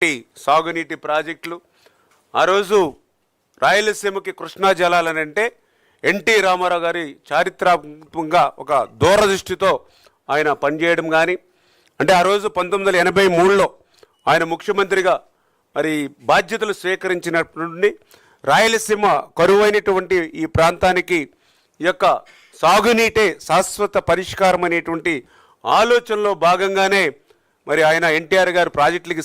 సాగునీటి ప్రాజెక్టులు ఆ రోజు రాయలసీమకి కృష్ణా జలాలనంటే ఎన్టీ రామారావు గారి చారిత్రాత్మకంగా ఒక దూరదృష్టితో ఆయన పనిచేయడం కానీ అంటే ఆ రోజు 1983లో ఆయన ముఖ్యమంత్రిగా మరి బాధ్యతలు స్వీకరించినటువంటి రాయలసీమ కరువైనటువంటి ఈ ప్రాంతానికి ఈ యొక్క సాగునీటే శాశ్వత పరిష్కారం అనేటువంటి ఆలోచనలో భాగంగానే మరి ఆయన ఎన్టీఆర్ గారు ప్రాజెక్టులకి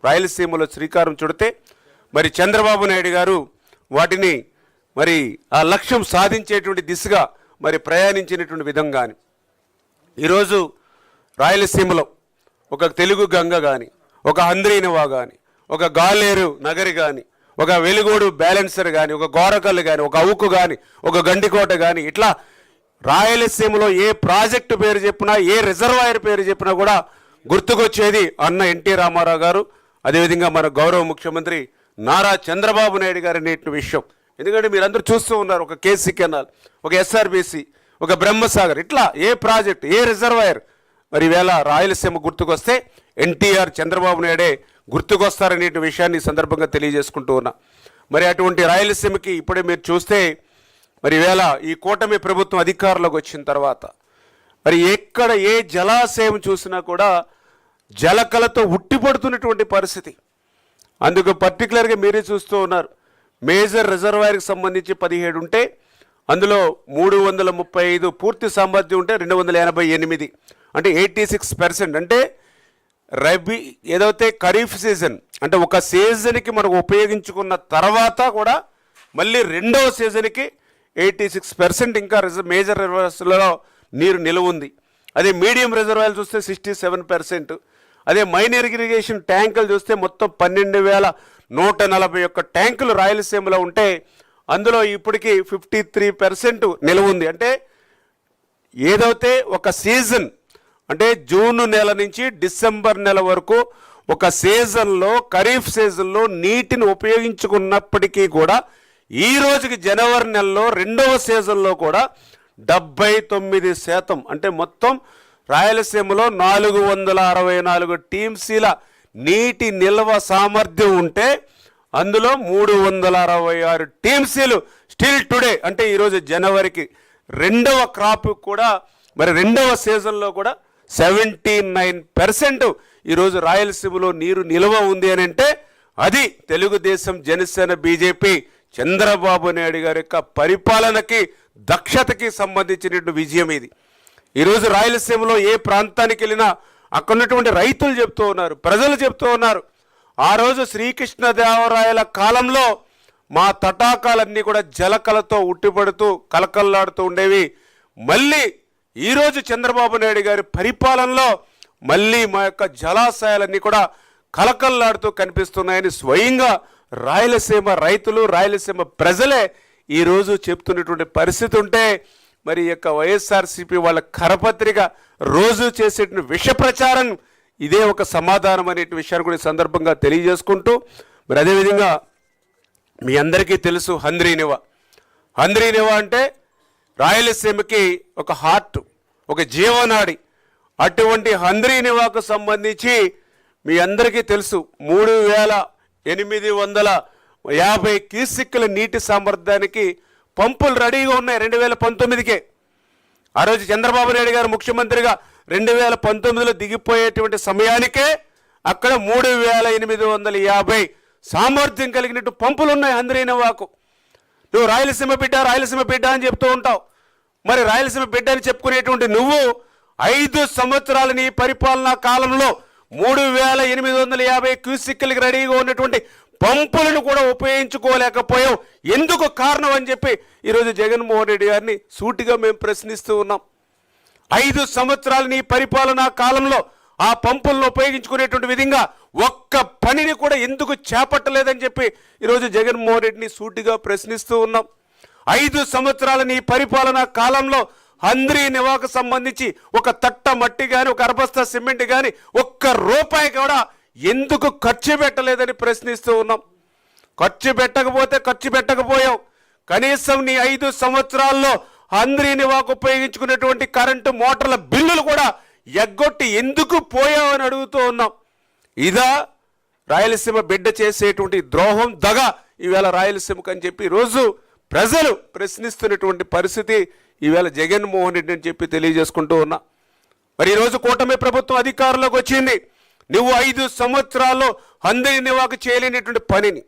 రాయలసీమలో శ్రీకారం చుడితే మరి చంద్రబాబు నాయుడు గారు వాటిని మరి ఆ లక్ష్యం సాధించేటువంటి దిశగా మరి ప్రయాణించినటువంటి విధంగాని ఈరోజు రాయలసీమలో ఒక తెలుగు గంగ కానీ ఒక హంద్రీనివా కానీ ఒక గాలేరు నగరి కానీ ఒక వెలుగోడు బ్యాలెన్సర్ కానీ ఒక గోరకల్లు కానీ ఒక అవుకు కానీ ఒక గండికోట కానీ ఇట్లా రాయలసీమలో ఏ ప్రాజెక్టు పేరు చెప్పినా ఏ రిజర్వాయర్ పేరు చెప్పినా కూడా గుర్తుకొచ్చేది అన్న ఎన్టీ రామారావు గారు, అదేవిధంగా మన గౌరవ ముఖ్యమంత్రి నారా చంద్రబాబు నాయుడు గారు అనేటువంటి విషయం. ఎందుకంటే మీరందరూ చూస్తూ ఉన్నారు, ఒక కేసీ కెనాల్, ఒక ఎస్ఆర్బీసీ, ఒక బ్రహ్మసాగర్, ఇట్లా ఏ ప్రాజెక్ట్ ఏ రిజర్వాయర్ మరి ఈవేళ రాయలసీమ గుర్తుకొస్తే ఎన్టీఆర్ చంద్రబాబు నాయుడే గుర్తుకొస్తారనే విషయాన్ని సందర్భంగా తెలియజేసుకుంటూ ఉన్నా. మరి అటువంటి రాయలసీమకి ఇప్పుడే మీరు చూస్తే మరి ఈవేళ ఈ కూటమి ప్రభుత్వం అధికారంలోకి వచ్చిన తర్వాత మరి ఎక్కడ ఏ జలాశయం చూసినా కూడా జలకలతో ఉట్టిపడుతున్నటువంటి పరిస్థితి. అందుకు పర్టికులర్గా మీరే చూస్తూ ఉన్నారు, మేజర్ రిజర్వాయర్కి సంబంధించి 17 ఉంటే అందులో 335 పూర్తి సామర్థ్యం ఉంటే 288 అంటే 86%. అంటే రబీ ఏదైతే ఖరీఫ్ సీజన్ అంటే ఒక సీజన్కి మనం ఉపయోగించుకున్న తర్వాత కూడా మళ్ళీ రెండవ సీజన్కి 86% ఇంకా మేజర్ రిజర్వాయర్స్లో నీరు నిలువ ఉంది. అదే మీడియం రిజర్వాయర్లు చూస్తే 67%. అదే మైనర్ ఇరిగేషన్ ట్యాంకులు చూస్తే మొత్తం 12,141 ట్యాంకులు రాయలసీమలో ఉంటే అందులో ఇప్పటికీ 53% నిలువ ఉంది. అంటే ఏదైతే ఒక సీజన్ అంటే జూన్ నెల నుంచి డిసెంబర్ నెల వరకు ఒక సీజన్లో ఖరీఫ్ సీజన్లో నీటిని ఉపయోగించుకున్నప్పటికీ కూడా ఈ రోజుకి జనవరి నెలలో రెండవ సీజన్లో కూడా 79% అంటే మొత్తం రాయలసీమలో 464 టీఎంసీల నీటి నిల్వ సామర్థ్యం ఉంటే అందులో 366 టీఎంసీలు స్టిల్ టుడే అంటే ఈరోజు జనవరికి రెండవ క్రాప్ కూడా మరి రెండవ సీజన్లో కూడా 79% ఈరోజు రాయలసీమలో నీరు నిల్వ ఉంది అని అంటే అది తెలుగుదేశం, జనసేన, బీజేపీ, చంద్రబాబు నాయుడు గారి యొక్క పరిపాలనకి దక్షతకి సంబంధించినటువంటి విజయం ఇది. ఈరోజు రాయలసీమలో ఏ ప్రాంతానికి వెళ్ళినా అక్కడ ఉన్నటువంటి రైతులు చెప్తూ ఉన్నారు, ప్రజలు చెప్తూ ఉన్నారు, ఆ రోజు శ్రీకృష్ణదేవరాయల కాలంలో మా తటాకాలన్నీ కూడా జలకలతో ఉట్టిపడుతూ కలకల్లాడుతూ ఉండేవి. మళ్ళీ ఈరోజు చంద్రబాబు నాయుడు గారి పరిపాలనలో మళ్ళీ మా యొక్క జలాశయాలన్నీ కూడా కలకల్లాడుతూ కనిపిస్తున్నాయని స్వయంగా రాయలసీమ రైతులు, రాయలసీమ ప్రజలే ఈరోజు చెప్తున్నటువంటి పరిస్థితి ఉంటే మరి యొక్క వైఎస్ఆర్సీపీ వాళ్ళ కరపత్రిక రోజు చేసేటువంటి విష ప్రచారం ఇదే ఒక సమాధానం అనే విషయాన్ని కూడా ఈ సందర్భంగా తెలియజేసుకుంటూ మరి అదేవిధంగా మీ అందరికీ తెలుసు హంద్రీనివా అంటే రాయలసీమకి ఒక హార్ట్, ఒక జీవనాడి. అటువంటి హంద్రీనివాకు సంబంధించి మీ అందరికీ తెలుసు 3,850 క్యూసెక్కుల నీటి సామర్థ్యానికి పంపులు రెడీగా ఉన్నాయి 2019కే. ఆ రోజు చంద్రబాబు నాయుడు గారు ముఖ్యమంత్రిగా 2019లో దిగిపోయేటువంటి సమయానికే అక్కడ 3,850 సామర్థ్యం కలిగినట్టు పంపులు ఉన్నాయి హంద్రీనివాకు. నువ్వు రాయలసీమ బిడ్డ అని చెప్తూ ఉంటావు. మరి రాయలసీమ బిడ్డ అని చెప్పుకునేటువంటి నువ్వు 5 సంవత్సరాల నీ పరిపాలనా కాలంలో 3,850 క్యూసెక్కులకి రెడీగా ఉన్నటువంటి పంపులను కూడా ఉపయోగించుకోలేకపోయావు. ఎందుకు కారణం అని చెప్పి ఈరోజు జగన్మోహన్ రెడ్డి గారిని సూటిగా మేము ప్రశ్నిస్తూ ఉన్నాం. 5 సంవత్సరాల నీ పరిపాలనా కాలంలో ఆ పంపులను ఉపయోగించుకునేటువంటి విధంగా ఒక్క పనిని కూడా ఎందుకు చేపట్టలేదని చెప్పి ఈరోజు జగన్మోహన్ రెడ్డిని సూటిగా ప్రశ్నిస్తూ ఉన్నాం. 5 సంవత్సరాల నీ పరిపాలనా కాలంలో హంద్రీనివాకు సంబంధించి ఒక తట్ట మట్టి కానీ ఒక అరబస్తా సిమెంట్ కానీ ఒక్క రూపాయి కూడా ఎందుకు ఖర్చు పెట్టలేదని ప్రశ్నిస్తూ ఉన్నాం. ఖర్చు పెట్టకపోయావు. కనీసం నీ 5 సంవత్సరాల్లో హంద్రీనివాకు ఉపయోగించుకునేటువంటి కరెంటు మోటార్ల బిల్లులు కూడా ఎగ్గొట్టి ఎందుకు పోయావని అడుగుతూ ఉన్నాం. ఇదా రాయలసీమ బిడ్డ చేసేటువంటి ద్రోహం దగ ఈవేళ రాయలసీమకు అని చెప్పి ఈరోజు ప్రజలు ప్రశ్నిస్తున్నటువంటి పరిస్థితి ఈవేళ జగన్మోహన్ రెడ్డి అని చెప్పి తెలియజేసుకుంటూ ఉన్నా. మరి ఈరోజు కూటమి ప్రభుత్వం అధికారంలోకి వచ్చింది. నువ్వు 5 సంవత్సరాల్లో హంద్రీనివాకు చేయలేనటువంటి పనిని,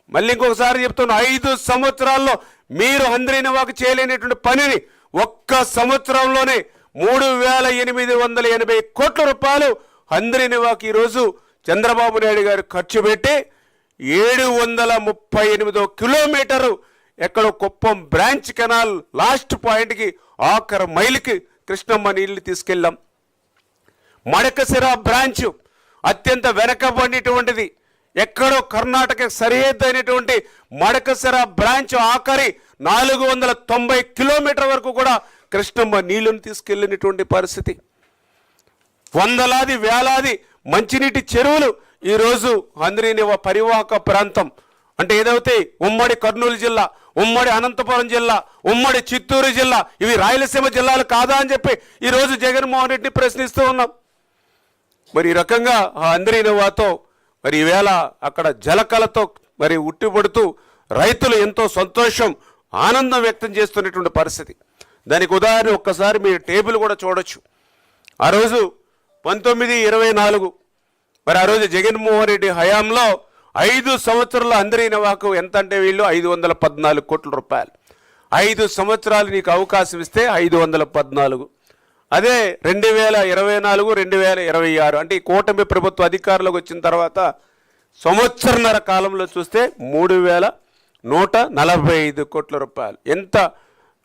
మళ్ళీ ఇంకొకసారి చెప్తున్నా, 5 సంవత్సరాల్లో మీరు హంద్రీనివాకు చేయలేనటువంటి పనిని ఒక్క సంవత్సరంలోనే 3,880 కోట్ల రూపాయలు హంద్రీనివాకు ఈరోజు చంద్రబాబు నాయుడు గారు ఖర్చు పెట్టి 738 కిలోమీటరు ఎక్కడో కుప్పం బ్రాంచ్ కెనాల్ లాస్ట్ పాయింట్కి ఆఖరి మైలుకి కృష్ణమ్మ నీళ్లు తీసుకెళ్ళాం. మడకసిర బ్రాంచ్ అత్యంత వెనకబడినటువంటిది, ఎక్కడో కర్ణాటక సరిహద్దు అయినటువంటి మడకసిర బ్రాంచ్ ఆఖరి 490 కిలోమీటర్ వరకు కూడా కృష్ణమ్మ నీళ్లను తీసుకెళ్ళినటువంటి పరిస్థితి. వందలాది వేలాది మంచినీటి చెరువులు ఈరోజు హంద్రీనివా పరివాహక ప్రాంతం అంటే ఏదైతే ఉమ్మడి కర్నూలు జిల్లా, ఉమ్మడి అనంతపురం జిల్లా, ఉమ్మడి చిత్తూరు జిల్లా, ఇవి రాయలసీమ జిల్లాలు కాదా అని చెప్పి ఈరోజు జగన్మోహన్ రెడ్డిని ప్రశ్నిస్తూ ఉన్నాం. మరి ఈ రకంగా ఆ హంద్రీనివాతో మరి ఈవేళ అక్కడ జలకలతో మరి ఉట్టిపడుతూ రైతులు ఎంతో సంతోషం ఆనందం వ్యక్తం చేస్తున్నటువంటి పరిస్థితి. దానికి ఉదాహరణ ఒక్కసారి మీరు టేబుల్ కూడా చూడొచ్చు. ఆ రోజు 1924 మరి ఆ రోజు జగన్మోహన్ రెడ్డి హయాంలో 5 సంవత్సరాల హంద్రీనివాకు ఎంత అంటే వీళ్ళు 514 కోట్ల రూపాయలు. 5 సంవత్సరాలు నీకు అవకాశం ఇస్తే 514. అదే 2024, 2026 అంటే ఈ కూటమి ప్రభుత్వ అధికారంలోకి వచ్చిన తర్వాత సంవత్సరన్నర కాలంలో చూస్తే 3,145 కోట్ల రూపాయలు. ఎంత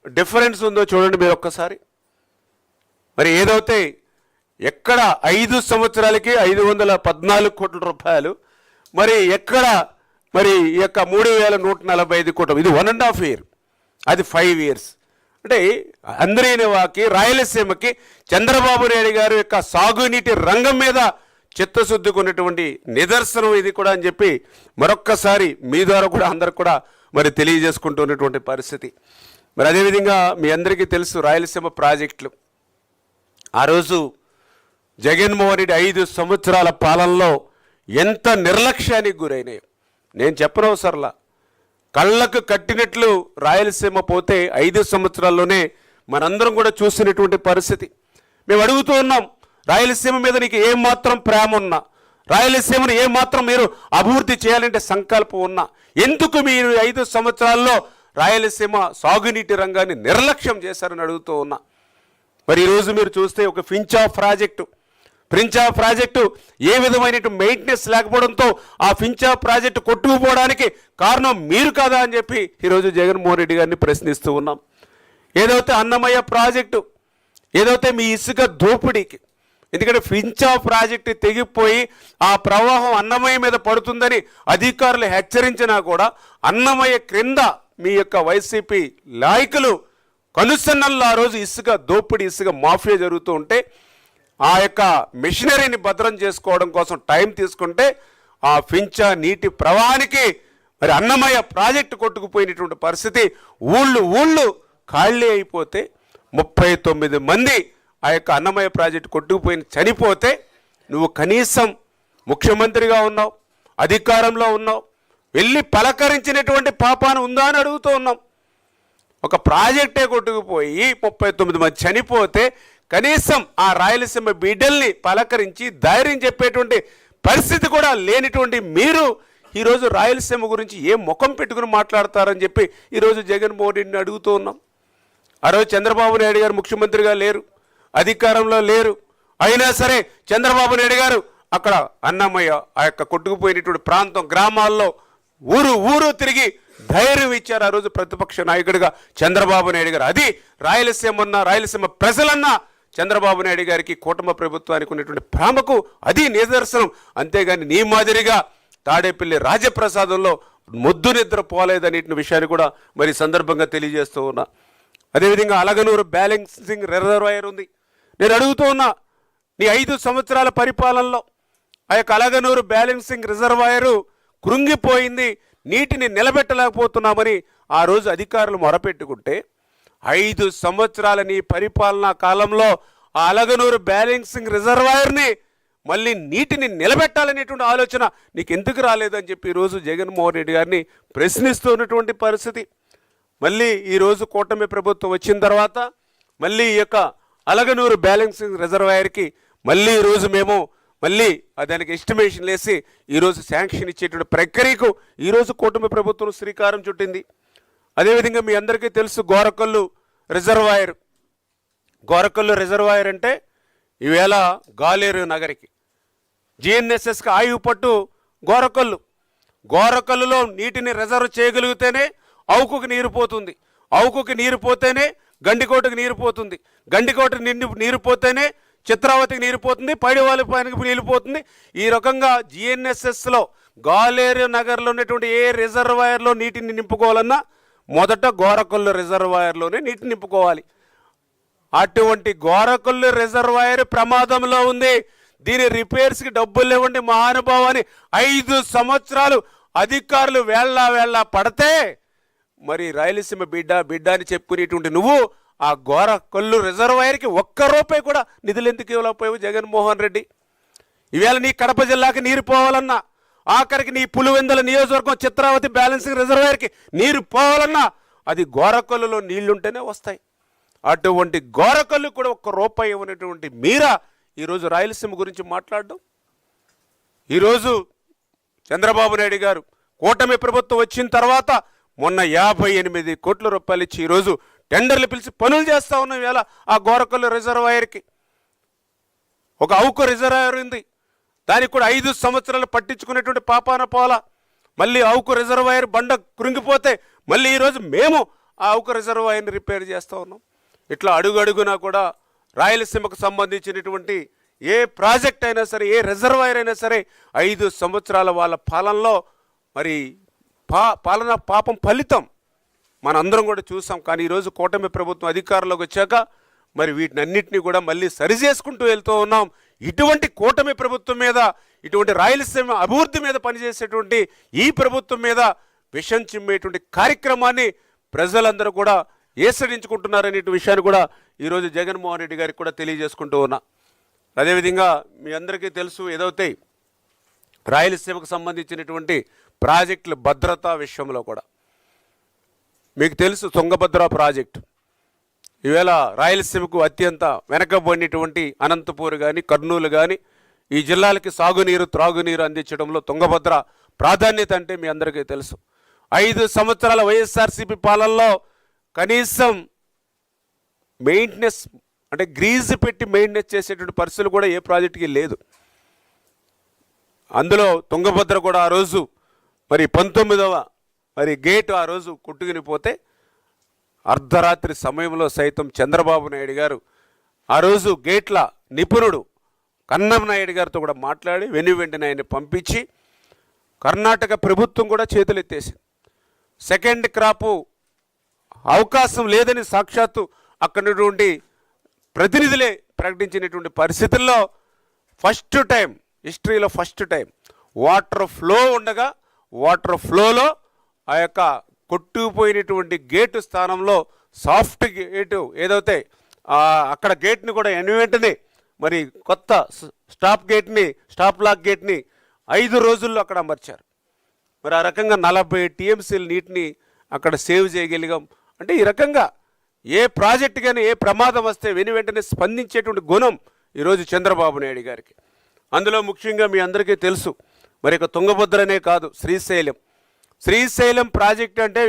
డిఫరెన్స్ ఉందో చూడండి మీరు ఒక్కసారి. మరి ఏదైతే ఎక్కడ 5 సంవత్సరాలకి 514 కోట్ల రూపాయలు, మరి ఎక్కడ మరి ఈ యొక్క 3,145 కోట్లు, ఇది 1.5 year, అది 5 years. అంటే హంద్రీనివాకి రాయలసీమకి చంద్రబాబు నాయుడు గారి యొక్క సాగునీటి రంగం మీద చిత్తశుద్ధికి ఉన్నటువంటి నిదర్శనం ఇది కూడా అని చెప్పి మరొక్కసారి మీ ద్వారా కూడా అందరికి కూడా మరి తెలియజేసుకుంటున్నటువంటి పరిస్థితి. మరి అదేవిధంగా మీ అందరికీ తెలుసు రాయలసీమ ప్రాజెక్టులు ఆ రోజు జగన్మోహన్ రెడ్డి 5 సంవత్సరాల పాలనలో ఎంత నిర్లక్ష్యానికి గురైనాయో నేను చెప్పనవసరంలా. కళ్ళకు కట్టినట్లు రాయలసీమ పోతే 5 సంవత్సరాల్లోనే మనందరం కూడా చూసినటువంటి పరిస్థితి. మేము అడుగుతూ ఉన్నాం, రాయలసీమ మీద నీకు ఏమాత్రం ప్రేమ ఉన్నా, రాయలసీమను ఏమాత్రం మీరు అభివృద్ధి చేయాలంటే సంకల్పం ఉన్నా, ఎందుకు మీరు 5 సంవత్సరాల్లో రాయలసీమ సాగునీటి రంగాన్ని నిర్లక్ష్యం చేశారని అడుగుతూ ఉన్నా. మరి ఈరోజు మీరు చూస్తే ఒక ప్రిన్స్ ఆఫ్ ప్రాజెక్టు ఏ విధమైన మెయింటెనెన్స్ లేకపోవడంతో ఆ ప్రిన్స్ ఆఫ్ ప్రాజెక్టు కొట్టుకుపోవడానికి కారణం మీరు కాదా అని చెప్పి ఈరోజు జగన్మోహన్ రెడ్డి గారిని ప్రశ్నిస్తూ ఉన్నాం. ఏదైతే అన్నమయ్య ప్రాజెక్టు, ఏదైతే మీ ఇసుక దోపిడీకి, ఎందుకంటే ప్రిన్స్ ఆఫ్ ప్రాజెక్టు తెగిపోయి ఆ ప్రవాహం అన్నమయ్య మీద పడుతుందని అధికారులు హెచ్చరించినా కూడా అన్నమయ్య క్రింద మీ యొక్క వైసీపీ నాయకులు కనుసన్నల్లో ఆ రోజు ఇసుక దోపిడీ, ఇసుక మాఫియా జరుగుతూ ఉంటే ఆ యొక్క మిషనరీని భద్రం చేసుకోవడం కోసం టైం తీసుకుంటే ఆ ప్రిన్స్ నీటి ప్రవాహానికి మరి అన్నమయ్య ప్రాజెక్టు కొట్టుకుపోయినటువంటి పరిస్థితి. ఊళ్ళు ఖాళీ అయిపోతే 39 మంది ఆ యొక్క అన్నమయ్య ప్రాజెక్టు కొట్టుకుపోయి చనిపోతే నువ్వు కనీసం ముఖ్యమంత్రిగా ఉన్నావు, అధికారంలో ఉన్నావు, వెళ్ళి పలకరించినటువంటి పాపాన ఉందా అని అడుగుతూ ఉన్నాం. ఒక ప్రాజెక్టే కొట్టుకుపోయి 39 మంది చనిపోతే కనీసం ఆ రాయలసీమ బిడ్డల్ని పలకరించి ధైర్యం చెప్పేటువంటి పరిస్థితి కూడా లేనిటువంటి మీరు ఈరోజు రాయలసీమ గురించి ఏ ముఖం పెట్టుకుని మాట్లాడతారని చెప్పి ఈరోజు జగన్మోహన్ రెడ్డిని అడుగుతూ ఉన్నాం. ఆ రోజు చంద్రబాబు నాయుడు గారు ముఖ్యమంత్రిగా లేరు, అధికారంలో లేరు, అయినా సరే చంద్రబాబు నాయుడు గారు అక్కడ అన్నమయ్య ఆ యొక్క కొట్టుకుపోయినటువంటి ప్రాంతం గ్రామాల్లో ఊరు తిరిగి ధైర్యం ఇచ్చారు ఆ రోజు ప్రతిపక్ష నాయకుడిగా చంద్రబాబు నాయుడు గారు. అది రాయలసీమ ప్రజలన్నా చంద్రబాబు నాయుడు గారికి కూటమి ప్రభుత్వానికి ఉన్నటువంటి ప్రేమకు అది నిదర్శనం. అంతేగాని నీ మాదిరిగా తాడేపల్లి రాజప్రసాదంలో మొద్దు నిద్ర పోలేదనే విషయాన్ని కూడా మరి సందర్భంగా తెలియజేస్తూ ఉన్నా. అదేవిధంగా అలగనూరు బ్యాలెన్సింగ్ రిజర్వాయర్ ఉంది. నేను అడుగుతూ ఉన్నా, నీ 5 సంవత్సరాల పరిపాలనలో ఆ యొక్క అలగనూరు బ్యాలెన్సింగ్ రిజర్వాయరు కృంగిపోయింది, నీటిని నిలబెట్టలేకపోతున్నామని ఆ రోజు అధికారులు మొరపెట్టుకుంటే 5 సంవత్సరాల నీ పరిపాలనా కాలంలో ఆ అలగనూరు బ్యాలెన్సింగ్ రిజర్వాయర్ని మళ్ళీ నీటిని నిలబెట్టాలనేటువంటి ఆలోచన నీకు ఎందుకు రాలేదని చెప్పి ఈరోజు జగన్మోహన్ రెడ్డి గారిని ప్రశ్నిస్తున్నటువంటి పరిస్థితి. మళ్ళీ ఈరోజు కూటమి ప్రభుత్వం వచ్చిన తర్వాత మళ్ళీ ఈ యొక్క అలగనూరు బ్యాలెన్సింగ్ రిజర్వాయర్కి మళ్ళీ ఈరోజు మేము మళ్ళీ దానికి ఎస్టిమేషన్ వేసి ఈరోజు శాంక్షన్ ఇచ్చేటువంటి ప్రక్రియకు ఈరోజు కూటమి ప్రభుత్వం శ్రీకారం చుట్టింది. అదేవిధంగా మీ అందరికీ తెలుసు గోరకల్లు రిజర్వాయర్ అంటే ఈవేళ గాలేరు నగరికి జిఎన్ఎస్ఎస్కి ఆయువు పట్టు గోరకల్లులో నీటిని రిజర్వ్ చేయగలిగితేనే అవుకుకి నీరు పోతుంది, అవుకుకి నీరు పోతేనే గండికోటకి నీరు పోతుంది, గండికోటకి నీరు పోతేనే చిత్రావతికి నీరు పోతుంది, పైడివాళ్ళపానికి నీరు పోతుంది. ఈ రకంగా జిఎన్ఎస్ఎస్లో గాలేరు నగర్లో ఉన్నటువంటి ఏ రిజర్వాయర్లో నీటిని నింపుకోవాలన్నా మొదట గోరకల్లు రిజర్వాయర్లోనే నీటిని నింపుకోవాలి. అటువంటి గోరకల్లు రిజర్వాయర్ ప్రమాదంలో ఉంది. దీని రిపేర్స్కి డబ్బులు ఇవ్వండి మహానుభావాన్ని 5 సంవత్సరాలు అధికారులు వేళ్ళ పడితే మరి రాయలసీమ బిడ్డ అని చెప్పుకునేటువంటి నువ్వు ఆ గోరకల్లు రిజర్వాయర్కి ₹1 కూడా నిధులు ఎందుకు ఇవ్వలేకపోయావు జగన్మోహన్ రెడ్డి? ఈవేళ నీ కడప జిల్లాకి నీరు పోవాలన్నా, ఆఖరికి నీ పులివెందుల నియోజకవర్గం చిత్రావతి బ్యాలెన్సింగ్ రిజర్వాయర్కి నీరు పోవాలన్నా అది గోరకల్లులో నీళ్లుంటేనే వస్తాయి. అటువంటి గోరకల్లు కూడా ₹1 ఇవ్వనటువంటి మీరా ఈరోజు రాయలసీమ గురించి మాట్లాడడం. ఈరోజు చంద్రబాబు నాయుడు గారు కూటమి ప్రభుత్వం వచ్చిన తర్వాత మొన్న ₹58 కోట్ల ఇచ్చి ఈరోజు టెండర్లు పిలిచి పనులు చేస్తూ ఉన్నాం. ఇవాళ ఆ గోరకల్లు రిజర్వాయర్కి ఒక అవుకు రిజర్వాయర్ ఉంది, దానికి కూడా 5 సంవత్సరాలు పట్టించుకునేటువంటి పాపాన పోల. మళ్ళీ అవుకు రిజర్వాయర్ బండ కృంగిపోతే మళ్ళీ ఈరోజు మేము ఆ అవుకు రిజర్వాయర్ని రిపేర్ చేస్తూ ఉన్నాం. ఇట్లా అడుగడుగునా కూడా రాయలసీమకు సంబంధించినటువంటి ఏ ప్రాజెక్ట్ అయినా సరే, ఏ రిజర్వాయర్ అయినా సరే 5 సంవత్సరాల వాళ్ళ పాలనలో మరి పాలన పాపం ఫలితం మనందరం కూడా చూసాం. కానీ ఈరోజు కూటమి ప్రభుత్వం అధికారంలోకి వచ్చాక మరి వీటినన్నింటినీ కూడా మళ్ళీ సరిచేసుకుంటూ వెళ్తూ ఉన్నాం. ఇటువంటి కూటమి ప్రభుత్వం మీద, ఇటువంటి రాయలసీమ అభివృద్ధి మీద పనిచేసేటువంటి ఈ ప్రభుత్వం మీద విషం చిమ్మేటువంటి కార్యక్రమాన్ని ప్రజలందరూ కూడా ఏసడించుకుంటున్నారనే విషయాన్ని కూడా ఈరోజు జగన్మోహన్ రెడ్డి గారికి కూడా తెలియజేసుకుంటూ ఉన్నా. అదేవిధంగా మీ అందరికీ తెలుసు ఏదైతే రాయలసీమకు సంబంధించినటువంటి ప్రాజెక్టుల భద్రతా విషయంలో కూడా మీకు తెలుసు తుంగభద్ర ప్రాజెక్టు ఈవేళ రాయలసీమకు అత్యంత వెనకబడినటువంటి అనంతపూర్ కానీ కర్నూలు కానీ ఈ జిల్లాలకి సాగునీరు త్రాగునీరు అందించడంలో తుంగభద్ర ప్రాధాన్యత అంటే మీ అందరికీ తెలుసు. 5 సంవత్సరాల వైఎస్ఆర్సీపీ పాలనలో కనీసం మెయింటెనెన్స్ అంటే గ్రీజ్ పెట్టి మెయింటెనెన్స్ చేసేటువంటి పరిస్థితులు కూడా ఏ ప్రాజెక్టుకి లేదు. అందులో తుంగభద్ర కూడా ఆ రోజు మరి 19వ మరి గేటు ఆ రోజు కొట్టుకుని పోతే అర్ధరాత్రి సమయంలో సైతం చంద్రబాబు నాయుడు గారు ఆ రోజు గేట్ల నిపుణుడు కన్నం నాయుడు గారితో కూడా మాట్లాడి వెంటనే ఆయన పంపించి కర్ణాటక ప్రభుత్వం కూడా చేతులెత్తేసింది. సెకండ్ క్రాపు అవకాశం లేదని సాక్షాత్తు అక్కడున్నటువంటి ప్రతినిధులే ప్రకటించినటువంటి పరిస్థితుల్లో ఫస్ట్ టైం హిస్టరీలో వాటర్ ఫ్లో ఉండగా వాటర్ ఫ్లోలో ఆ యొక్క కొట్టుకుపోయినటువంటి గేటు స్థానంలో సాఫ్ట్ గేటు ఏదైతే అక్కడ గేట్ని కూడా వెంటనే మరి కొత్త స్టాప్ లాక్ గేట్ని 5 రోజుల్లో అక్కడ అమర్చారు. మరి ఆ రకంగా 40 టీఎంసీల నీటిని అక్కడ సేవ్ చేయగలిగాం. అంటే ఈ రకంగా ఏ ప్రాజెక్టు కానీ ఏ ప్రమాదం వస్తే వెంటనే స్పందించేటువంటి గుణం ఈరోజు చంద్రబాబు నాయుడు గారికి. అందులో ముఖ్యంగా మీ అందరికీ తెలుసు మరి ఇక తుంగభద్రనే కాదు శ్రీశైలం ప్రాజెక్ట్ అంటే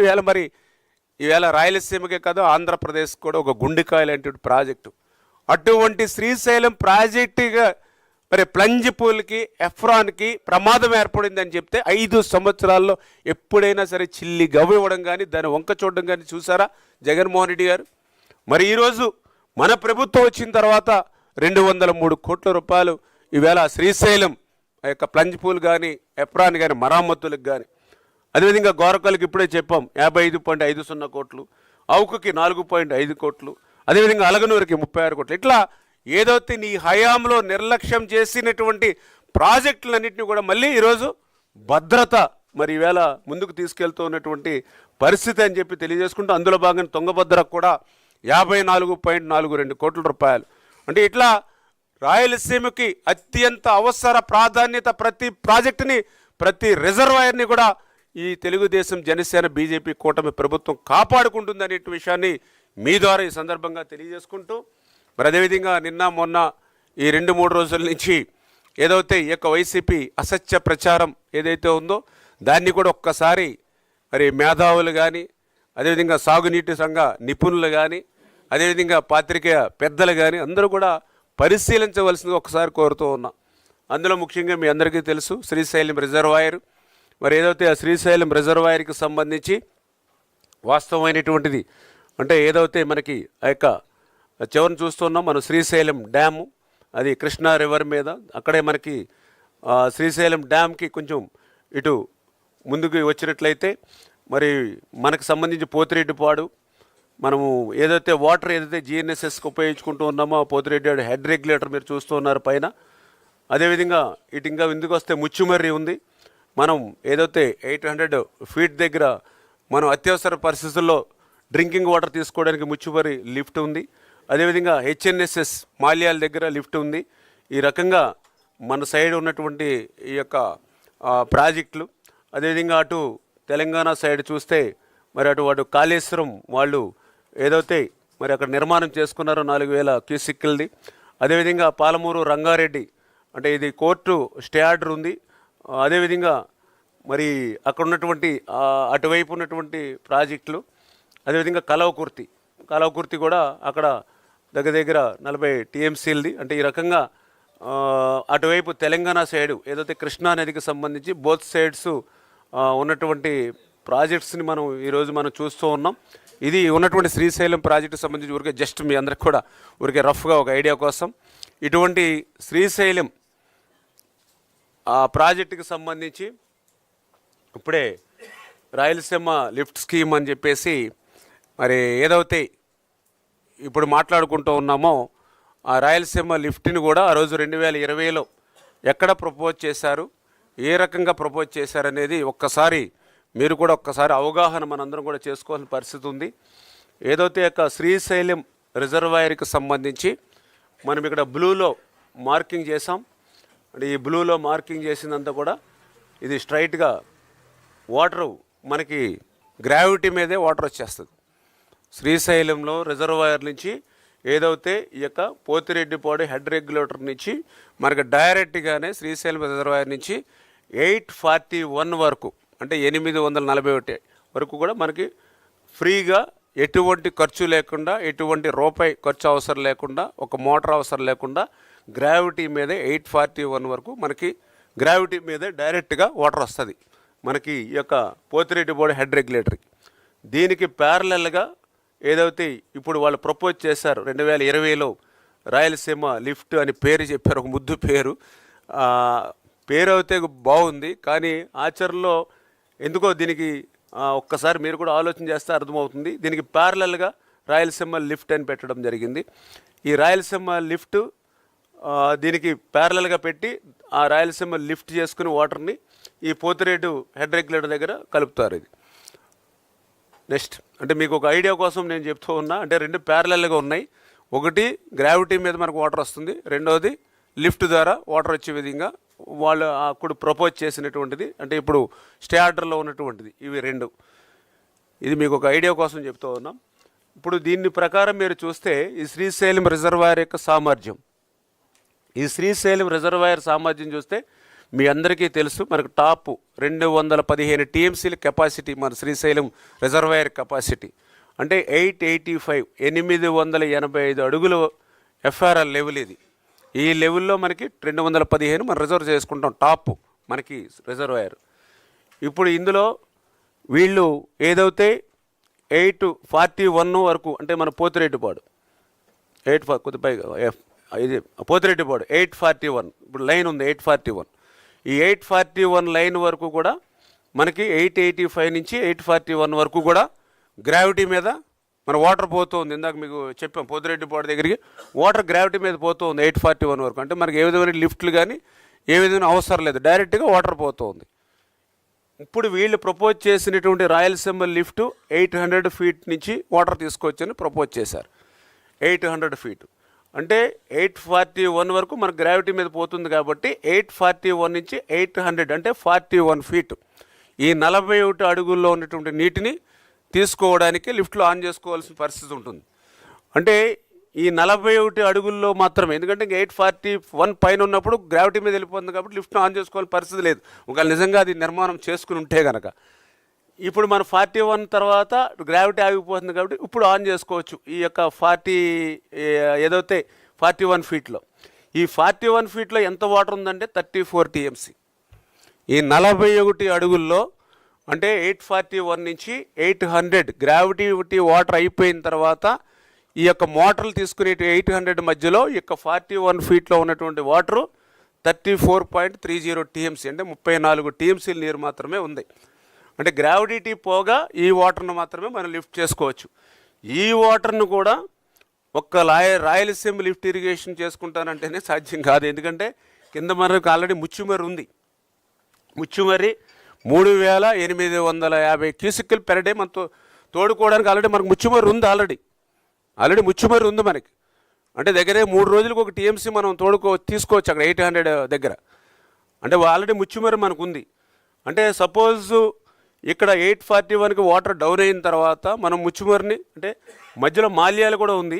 ఈవేళ రాయలసీమకే కాదు ఆంధ్రప్రదేశ్ కూడా ఒక గుండెకాయ లాంటి ప్రాజెక్టు. అటువంటి శ్రీశైలం ప్రాజెక్టుగా మరి ప్లంజ్ పూల్కి ఎఫ్రాన్కి ప్రమాదం ఏర్పడిందని చెప్తే 5 సంవత్సరాల్లో ఎప్పుడైనా సరే చిల్లి గవ్వ ఇవ్వడం కానీ దాన్ని వంక చూడడం కానీ చూసారా జగన్మోహన్ రెడ్డి గారు? మరి ఈరోజు మన ప్రభుత్వం వచ్చిన తర్వాత 203 కోట్ల రూపాయలు ఈవేళ శ్రీశైలం ఆ యొక్క ప్లంజ్ పూల్ కానీ ఎఫ్రాన్ కానీ మరమ్మతులకు కానీ, అదేవిధంగా గోరకల్కి ఇప్పుడే చెప్పాం 55.50 కోట్లు, అవుకుకి 4.5 కోట్లు, అదేవిధంగా అలగనూరుకి 36 కోట్లు. ఇట్లా ఏదైతే నీ హయాంలో నిర్లక్ష్యం చేసినటువంటి ప్రాజెక్టులన్నింటినీ కూడా మళ్ళీ ఈరోజు భద్రత మరి ఈవేళ ముందుకు తీసుకెళ్తూ ఉన్నటువంటి పరిస్థితి అని చెప్పి తెలియజేసుకుంటూ అందులో భాగంగా తుంగభద్రకు కూడా 54.42 కోట్ల రూపాయలు. అంటే ఇట్లా రాయలసీమకి అత్యంత అవసర ప్రాధాన్యత ప్రతి ప్రాజెక్టుని, ప్రతి రిజర్వాయర్ని కూడా ఈ తెలుగుదేశం, జనసేన, బీజేపీ కూటమి ప్రభుత్వం కాపాడుకుంటుందనే విషయాన్ని మీ ద్వారా ఈ సందర్భంగా తెలియజేసుకుంటూ, మరి అదేవిధంగా నిన్న మొన్న ఈ 2-3 రోజుల నుంచి ఏదైతే ఈ యొక్క వైసీపీ అసత్య ప్రచారం ఏదైతే ఉందో దాన్ని కూడా ఒక్కసారి మరి మేధావులు కానీ, అదేవిధంగా సాగునీటి సంఘ నిపుణులు కానీ, అదేవిధంగా పాత్రికేయ పెద్దలు కానీ అందరూ కూడా పరిశీలించవలసింది ఒకసారి కోరుతూ ఉన్నా. అందులో ముఖ్యంగా మీ అందరికీ తెలుసు శ్రీశైలం రిజర్వాయర్. మరి ఏదైతే ఆ శ్రీశైలం రిజర్వాయర్కి సంబంధించి వాస్తవమైనటువంటిది అంటే ఏదైతే మనకి ఆ యొక్క చివరిని చూస్తున్నాం మనం శ్రీశైలం డ్యాము, అది కృష్ణా రివర్ మీద, అక్కడే మనకి శ్రీశైలం డ్యామ్కి కొంచెం ఇటు ముందుకు వచ్చినట్లయితే మరి మనకు సంబంధించి పోతిరెడ్డిపాడు, మనము ఏదైతే వాటర్ ఏదైతే జిఎన్ఎస్ఎస్కి ఉపయోగించుకుంటూ ఉన్నామో ఆ పోతిరెడ్డి హెడ్ రెగ్యులేటర్ మీరు చూస్తూ ఉన్నారు పైన. అదేవిధంగా ఇటు ఇంకా ఎందుకు వస్తే ముచ్చుమర్రి ఉంది. మనం ఏదైతే 800 ఫీట్ దగ్గర మనం అత్యవసర పరిస్థితుల్లో డ్రింకింగ్ వాటర్ తీసుకోవడానికి ముచ్చుమర్రి లిఫ్ట్ ఉంది. అదేవిధంగా హెచ్ఎన్ఎస్ఎస్ మాల్యాల దగ్గర లిఫ్ట్ ఉంది. ఈ రకంగా మన సైడ్ ఉన్నటువంటి ఈ యొక్క ప్రాజెక్టులు, అదేవిధంగా అటు తెలంగాణ సైడ్ చూస్తే మరి అటు కాళేశ్వరం వాళ్ళు ఏదైతే మరి అక్కడ నిర్మాణం చేసుకున్నారో 4000 క్యూసిక్లది. అదేవిధంగా పాలమూరు రంగారెడ్డి అంటే ఇది కోర్టు స్టే ఆర్డర్ ఉంది. అదేవిధంగా మరి అక్కడ ఉన్నటువంటి అటువైపు ఉన్నటువంటి ప్రాజెక్టులు, అదేవిధంగా కలవకుర్తి కూడా అక్కడ దగ్గర 40 టీఎంసీలది. అంటే ఈ రకంగా అటువైపు తెలంగాణ సైడు ఏదైతే కృష్ణా నదికి సంబంధించి బోత్ సైడ్స్ ఉన్నటువంటి ప్రాజెక్ట్స్ని ఈరోజు మనం చూస్తూ ఉన్నాం. ఇది ఉన్నటువంటి శ్రీశైలం ప్రాజెక్టు సంబంధించి ఊరికే జస్ట్ మీ అందరికి కూడా ఊరికే రఫ్గా ఒక ఐడియా కోసం, ఇటువంటి శ్రీశైలం ఆ ప్రాజెక్టుకి సంబంధించి ఇప్పుడే రాయలసీమ లిఫ్ట్ స్కీమ్ అని చెప్పేసి మరి ఏదైతే ఇప్పుడు మాట్లాడుకుంటూ ఉన్నామో ఆ రాయలసీమ లిఫ్ట్ని కూడా ఆ రోజు 2020లో ఎక్కడ ప్రపోజ్ చేశారు, ఏ రకంగా ప్రపోజ్ చేశారనేది ఒక్కసారి మీరు కూడా ఒక్కసారి అవగాహన మనందరం కూడా చేసుకోవాల్సిన పరిస్థితి ఉంది. ఏదైతే యొక్క శ్రీశైలం రిజర్వాయర్కి సంబంధించి మనం ఇక్కడ బ్లూలో మార్కింగ్ చేసాం. అంటే ఈ బ్లూలో మార్కింగ్ చేసిందంతా కూడా ఇది స్ట్రైట్గా వాటరు మనకి గ్రావిటీ మీదే వాటర్ వచ్చేస్తుంది. శ్రీశైలంలో రిజర్వాయర్ నుంచి ఏదైతే ఈ యొక్క పోతిరెడ్డిపాడు హెడ్ రెగ్యులేటర్ నుంచి మనకి డైరెక్ట్గానే శ్రీశైలం రిజర్వాయర్ నుంచి 841 వరకు అంటే 841 వరకు కూడా మనకి ఫ్రీగా ఎటువంటి ఖర్చు లేకుండా, ఎటువంటి రూపాయి ఖర్చు అవసరం లేకుండా, ఒక మోటార్ అవసరం లేకుండా గ్రావిటీ మీదే 841 వరకు మనకి గ్రావిటీ మీదే డైరెక్ట్గా వాటర్ వస్తుంది మనకి ఈ యొక్క పోతిరెడ్డిపాడు హెడ్ రెగ్యులేటర్కి. దీనికి ప్యారలల్గా ఏదైతే ఇప్పుడు వాళ్ళు ప్రపోజ్ చేశారు 2020లో రాయలసీమ లిఫ్ట్ అని పేరు చెప్పారు, ఒక ముద్దు పేరు. పేరు అయితే బాగుంది, కానీ ఆచరణలో ఎందుకో దీనికి ఒక్కసారి మీరు కూడా ఆలోచన చేస్తే అర్థమవుతుంది. దీనికి ప్యారలల్గా రాయలసీమ లిఫ్ట్ అని పెట్టడం జరిగింది. ఈ రాయలసీమ లిఫ్ట్ దీనికి ప్యారలల్గా పెట్టి ఆ రాయలసీమ లిఫ్ట్ చేసుకుని వాటర్ని ఈ పోతిరెడ్డి హెడ్ రెగ్యులేటర్ దగ్గర కలుపుతారు. ఇది నెక్స్ట్ అంటే మీకు ఒక ఐడియా కోసం నేను చెప్తూ ఉన్నా. అంటే 2 ప్యారలల్గా ఉన్నాయి. ఒకటి గ్రావిటీ మీద మనకు వాటర్ వస్తుంది, రెండవది లిఫ్ట్ ద్వారా వాటర్ వచ్చే విధంగా వాళ్ళు అప్పుడు ప్రపోజ్ చేసినటువంటిది, అంటే ఇప్పుడు స్టే ఆర్డర్లో ఉన్నటువంటిది. ఇవి 2. ఇది మీకు ఒక ఐడియా కోసం చెప్తూ ఉన్నాం. ఇప్పుడు దీని ప్రకారం మీరు చూస్తే ఈ శ్రీశైలం రిజర్వాయర్ యొక్క సామర్థ్యం, ఈ శ్రీశైలం రిజర్వాయర్ సామర్థ్యం చూస్తే మీ అందరికీ తెలుసు మనకు టాప్ 215 టీఎంసీల కెపాసిటీ మన శ్రీశైలం రిజర్వాయర్ కెపాసిటీ. అంటే 885 అడుగుల ఎఫ్ఆర్ఎల్ లెవెల్ ఇది. ఈ లెవెల్లో మనకి 215 మనం రిజర్వ్ చేసుకుంటాం టాప్ మనకి రిజర్వాయర్. ఇప్పుడు ఇందులో వీళ్ళు ఏదైతే 841 వరకు అంటే మన పోతిరెడ్డిపాడు ఇది పోతిరెడ్డిపాడు 841 ఇప్పుడు లైన్ ఉంది 841. ఈ 841 లైన్ వరకు కూడా మనకి 885 నుంచి 841 వరకు కూడా గ్రావిటీ మీద మన వాటర్ పోతూ ఉంది. ఇందాక మీకు చెప్పాం పోతిరెడ్డిపాడు దగ్గరికి వాటర్ గ్రావిటీ మీద పోతూ ఉంది 841 వరకు. అంటే మనకి ఏ విధమైన లిఫ్ట్లు కానీ ఏ విధమైన అవసరం లేదు, డైరెక్ట్గా వాటర్ పోతూ ఉంది. ఇప్పుడు వీళ్ళు ప్రపోజ్ చేసినటువంటి రాయలసీమ లిఫ్ట్ 800 ఫీట్ నుంచి వాటర్ తీసుకొచ్చని ప్రపోజ్ చేశారు. 800 ఫీట్ అంటే 841 వరకు మన గ్రావిటీ మీద పోతుంది కాబట్టి 841 నుంచి 800 అంటే 41 ఫీట్ ఈ 41 అడుగుల్లో ఉన్నటువంటి నీటిని తీసుకోవడానికి లిఫ్ట్లో ఆన్ చేసుకోవాల్సిన పరిస్థితి ఉంటుంది. అంటే ఈ 41 అడుగుల్లో మాత్రమే, ఎందుకంటే ఇంకా 841 పైన ఉన్నప్పుడు గ్రావిటీ మీద వెళ్ళిపోతుంది కాబట్టి లిఫ్ట్ను ఆన్ చేసుకోవాల్సిన పరిస్థితి లేదు. ఒకవేళ నిజంగా అది నిర్మాణం చేసుకుని ఉంటే కనుక. ఇప్పుడు మన 41 తర్వాత గ్రావిటీ ఆగిపోతుంది కాబట్టి ఇప్పుడు ఆన్ చేసుకోవచ్చు. ఈ యొక్క 40 ఏదైతే 41 ఫీట్లో, ఈ 41 ఫీట్లో ఎంత వాటర్ ఉందంటే 34 టీఎంసీ. ఈ 41 అడుగుల్లో అంటే 841 నుంచి 800 గ్రావిటీ వాటర్ అయిపోయిన తర్వాత ఈ యొక్క మోటార్లు తీసుకునే 800 మధ్యలో ఈ యొక్క 41 ఫీట్లో ఉన్నటువంటి వాటరు 34.30 టీఎంసీ అంటే 34 టీఎంసీల నీరు మాత్రమే ఉంది. అంటే గ్రావిటీ పోగా ఈ వాటర్ను మాత్రమే మనం లిఫ్ట్ చేసుకోవచ్చు. ఈ వాటర్ను కూడా ఒక్క రాయలసీమ లిఫ్ట్ ఇరిగేషన్ చేసుకుంటానంటేనే సాధ్యం కాదు. ఎందుకంటే కింద మనకు ఆల్రెడీ ముచ్చుమర్రి ఉంది. ముచ్చుమర్రి 3850 క్యూసిక్లు పెర్ డే మనతో తోడుకోవడానికి ఆల్రెడీ మనకు ముచ్చుమర్రి ఉంది. ఆల్రెడీ ముచ్చుమర్రి ఉంది మనకి. అంటే దగ్గరే 3 రోజులకు ఒక టీఎంసీ మనం తీసుకోవచ్చు అక్కడ 800 దగ్గర. అంటే ఆల్రెడీ ముచ్చుమర్రి మనకు ఉంది. అంటే సపోజ్ ఇక్కడ 841కి వాటర్ డౌన్ అయిన తర్వాత మనం ముచ్చుమర్రిని, అంటే మధ్యలో మాల్యాలు కూడా ఉంది,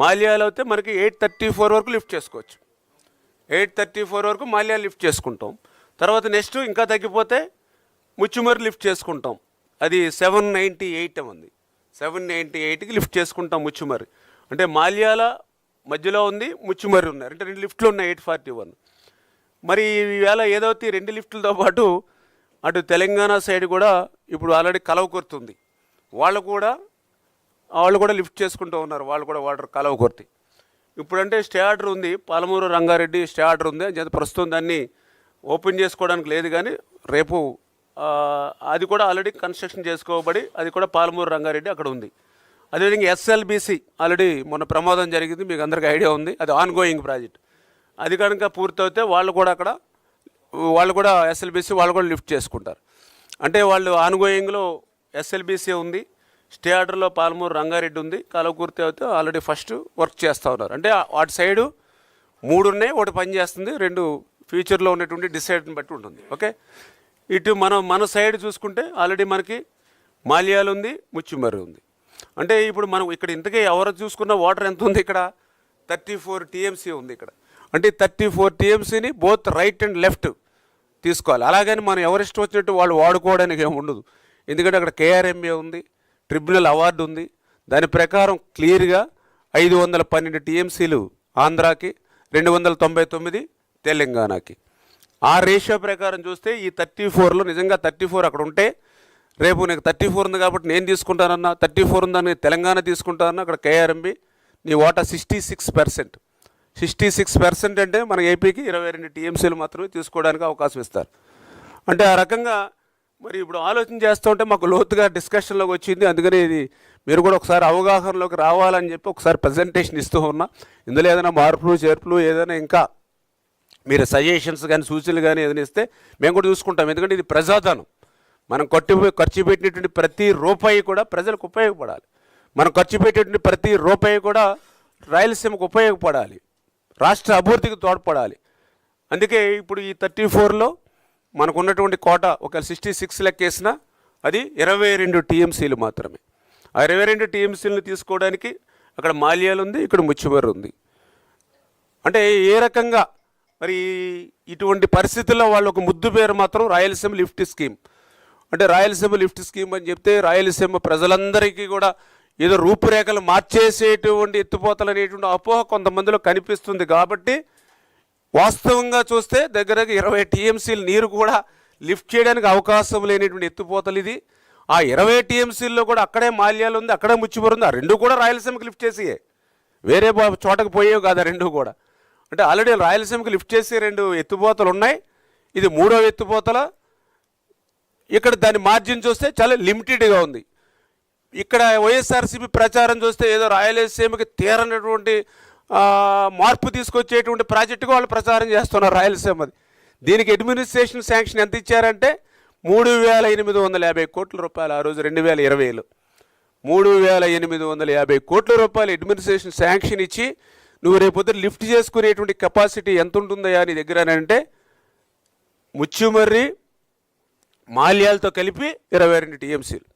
మాల్యాలు అయితే మనకి 834 వరకు లిఫ్ట్ చేసుకోవచ్చు. 834 వరకు మాల్యాలు లిఫ్ట్ చేసుకుంటాం. తర్వాత నెక్స్ట్ ఇంకా తగ్గిపోతే ముచ్చుమర్రి లిఫ్ట్ చేసుకుంటాం. అది 798 ఉంది. 798కి లిఫ్ట్ చేసుకుంటాం ముచ్చుమర్రి. అంటే మాల్యాల మధ్యలో ఉంది, ముచ్చుమర్రి ఉన్నారు. అంటే 2 లిఫ్ట్లు ఉన్నాయి 841. మరి ఈవేళ ఏదైతే 2 లిఫ్ట్లతో పాటు అటు తెలంగాణ సైడ్ కూడా ఇప్పుడు ఆల్రెడీ కలవకుర్తి ఉంది. వాళ్ళు కూడా లిఫ్ట్ చేసుకుంటూ ఉన్నారు. వాళ్ళు కూడా వాటర్ కలవకుర్తి. ఇప్పుడంటే స్టే ఆర్డర్ ఉంది, పాలమూరు రంగారెడ్డి స్టే ఆర్డర్ ఉంది అని చెప్పి ప్రస్తుతం దాన్ని ఓపెన్ చేసుకోవడానికి లేదు. కానీ రేపు అది కూడా ఆల్రెడీ కన్స్ట్రక్షన్ చేసుకోబడి అది కూడా పాలమూరు రంగారెడ్డి అక్కడ ఉంది. అదేవిధంగా ఎస్ఎల్బీసీ ఆల్రెడీ మొన్న ప్రమాదం జరిగింది, మీకు అందరికీ ఐడియా ఉంది. అది ఆన్గోయింగ్ ప్రాజెక్ట్. అది కనుక పూర్తయితే వాళ్ళు కూడా ఎస్ఎల్బీసీ వాళ్ళు కూడా లిఫ్ట్ చేసుకుంటారు. అంటే వాళ్ళు ఆన్గోయింగ్లో ఎస్ఎల్బీసీ ఉంది, స్టే ఆర్డర్లో పాలమూరు రంగారెడ్డి ఉంది, కలవకుర్తి అయితే ఆల్రెడీ ఫస్ట్ వర్క్ చేస్తూ ఉన్నారు. అంటే వాటి సైడు 3 ఉన్నాయి, ఒకటి పని చేస్తుంది, 2 ఫ్యూచర్లో ఉన్నటువంటి డిసైడ్ని బట్టి ఉంటుంది. ఓకే, ఇటు మన సైడ్ చూసుకుంటే ఆల్రెడీ మనకి మాల్యాలు ఉంది, ముచ్చుమర్రి ఉంది. అంటే ఇప్పుడు మనం ఇక్కడ ఇంతకీ ఎవరు చూసుకున్న వాటర్ ఎంత ఉంది, ఇక్కడ 34 టీఎంసీ ఉంది ఇక్కడ. అంటే 34 టీఎంసీని బోత్ రైట్ అండ్ లెఫ్ట్ తీసుకోవాలి. అలాగని మనం ఎవరిష్టం వచ్చినట్టు వాళ్ళు వాడుకోవడానికి ఏమి ఉండదు. ఎందుకంటే అక్కడ కేఆర్ఎంఏ ఉంది, ట్రిబ్యునల్ అవార్డు ఉంది. దాని ప్రకారం క్లియర్గా 512 టీఎంసీలు ఆంధ్రాకి, 299 తెలంగాణకి. ఆ రేషియో ప్రకారం చూస్తే ఈ 34లో నిజంగా 34 అక్కడ ఉంటే, రేపు నీకు 34 ఉంది కాబట్టి నేను తీసుకుంటానన్నా, 34 ఉందని తెలంగాణ తీసుకుంటానన్నా, అక్కడ కేఆర్ఎంబి నీ వాటా 66%. 66% అంటే మన ఏపీకి 22 టీఎంసీలు మాత్రమే తీసుకోవడానికి అవకాశం ఇస్తారు. అంటే ఆ రకంగా మరి ఇప్పుడు ఆలోచన చేస్తూ ఉంటే మాకు లోతుగా డిస్కషన్లోకి వచ్చింది. అందుకని ఇది మీరు కూడా ఒకసారి అవగాహనలోకి రావాలని చెప్పి ఒకసారి ప్రజెంటేషన్ ఇస్తూ ఉన్నా. ఇందులో ఏదైనా మార్పులు చేర్పులు ఏదైనా ఇంకా మీరు సజెషన్స్ కానీ సూచనలు కానీ ఏదైనా ఇస్తే మేము కూడా చూసుకుంటాం. ఎందుకంటే ఇది ప్రజాధనం. మనం ఖర్చు పెట్టినటువంటి ప్రతి రూపాయి కూడా ప్రజలకు ఉపయోగపడాలి. మనం ఖర్చు పెట్టేటువంటి ప్రతి రూపాయి కూడా రాయలసీమకు ఉపయోగపడాలి, రాష్ట్ర అభివృద్ధికి తోడ్పడాలి. అందుకే ఇప్పుడు ఈ 34లో మనకు ఉన్నటువంటి కోట ఒక 66 లెక్కేసినా అది 22 టీఎంసీలు మాత్రమే. ఆ 22 టీఎంసీలను తీసుకోవడానికి అక్కడ మాల్యాలు ఉంది, ఇక్కడ ముచ్చుమర్రి ఉంది. అంటే ఏ రకంగా మరి ఇటువంటి పరిస్థితుల్లో వాళ్ళు ఒక ముద్దు పేరు మాత్రం రాయలసీమ లిఫ్ట్ స్కీమ్. అంటే రాయలసీమ లిఫ్ట్ స్కీమ్ అని చెప్తే రాయలసీమ ప్రజలందరికీ కూడా ఏదో రూపురేఖలు మార్చేసేటువంటి ఎత్తిపోతలు అనేటువంటి అపోహ కొంతమందిలో కనిపిస్తుంది. కాబట్టి వాస్తవంగా చూస్తే దగ్గరగా 20 టీఎంసీలు నీరు కూడా లిఫ్ట్ చేయడానికి అవకాశం లేనిటువంటి ఎత్తిపోతలు ఇది. ఆ 20 టీఎంసీల్లో కూడా అక్కడే మాల్యాలు ఉంది, అక్కడే ముచ్చుమర్రి ఉంది. ఆ 2 కూడా రాయలసీమకి లిఫ్ట్ చేసి వేరే చోటకు పోయేవి కాదు. ఆ 2 కూడా అంటే ఆల్రెడీ రాయలసీమకి లిఫ్ట్ చేసి 2 ఎత్తిపోతలు ఉన్నాయి. ఇది 3వ ఎత్తిపోతల. ఇక్కడ దాని మార్జిన్ చూస్తే చాలా లిమిటెడ్గా ఉంది. ఇక్కడ వైఎస్ఆర్సీపీ ప్రచారం చూస్తే ఏదో రాయలసీమకి తీరనటువంటి మార్పు తీసుకొచ్చేటువంటి ప్రాజెక్టుగా వాళ్ళు ప్రచారం చేస్తున్నారు రాయలసీమది. దీనికి అడ్మినిస్ట్రేషన్ శాంక్షన్ ఎంత ఇచ్చారంటే 3,850 కోట్ల రూపాయలు. ఆ రోజు 2020లో 3,850 కోట్ల రూపాయలు అడ్మినిస్ట్రేషన్ శాంక్షన్ ఇచ్చి నువ్వు రేపొద్దు లిఫ్ట్ చేసుకునేటువంటి కెపాసిటీ ఎంత ఉంటుందయా నీ దగ్గర అని అంటే ముచ్చుమర్రి మాల్యాలతో కలిపి 22 టీఎంసీలు.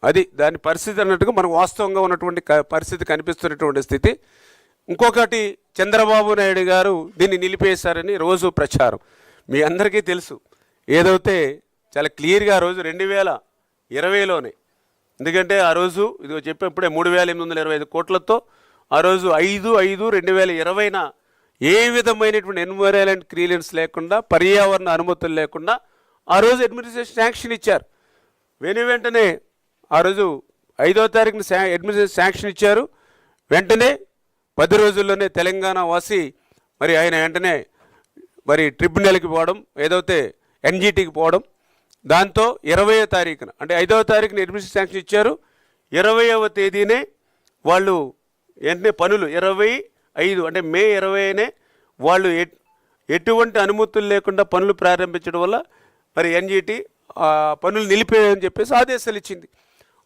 అది దాని పరిస్థితి అన్నట్టుగా మనకు వాస్తవంగా ఉన్నటువంటి పరిస్థితి కనిపిస్తున్నటువంటి స్థితి. ఇంకొకటి, చంద్రబాబు నాయుడు గారు దీన్ని నిలిపేశారని రోజు ప్రచారం. మీ అందరికీ తెలుసు, ఏదైతే చాలా క్లియర్గా ఆ రోజు 2020లోనే, ఎందుకంటే ఆ రోజు ఇది చెప్పేప్పుడే 3,825 కోట్లతో ఆ రోజు 5/5/2020న ఏ విధమైనటువంటి ఎన్వైరన్మెంట్ క్లియరెన్స్ లేకుండా, పర్యావరణ అనుమతులు లేకుండా ఆ రోజు అడ్మినిస్ట్రేషన్ శాంక్షన్ ఇచ్చారు. వెంటనే ఆ రోజు 5వ తారీఖున అడ్మినిస్ట్రేషన్ శాంక్షన్ ఇచ్చారు. వెంటనే 10 రోజుల్లోనే తెలంగాణ వాసి మరి ఆయన వెంటనే మరి ట్రిబ్యునల్కి పోవడం, ఏదైతే ఎన్జిటికి పోవడం, దాంతో 20వ తారీఖున అంటే 5వ తారీఖున అడ్మినిస్ట్రేషన్ శాంక్షన్ ఇచ్చారు. 20వ తేదీనే వాళ్ళు వెంటనే పనులు 25 అంటే మే 20నే వాళ్ళు ఎటువంటి అనుమతులు లేకుండా పనులు ప్రారంభించడం వల్ల మరి ఎన్జిటి పనులు నిలిపేయని చెప్పేసి ఆదేశాలు ఇచ్చింది.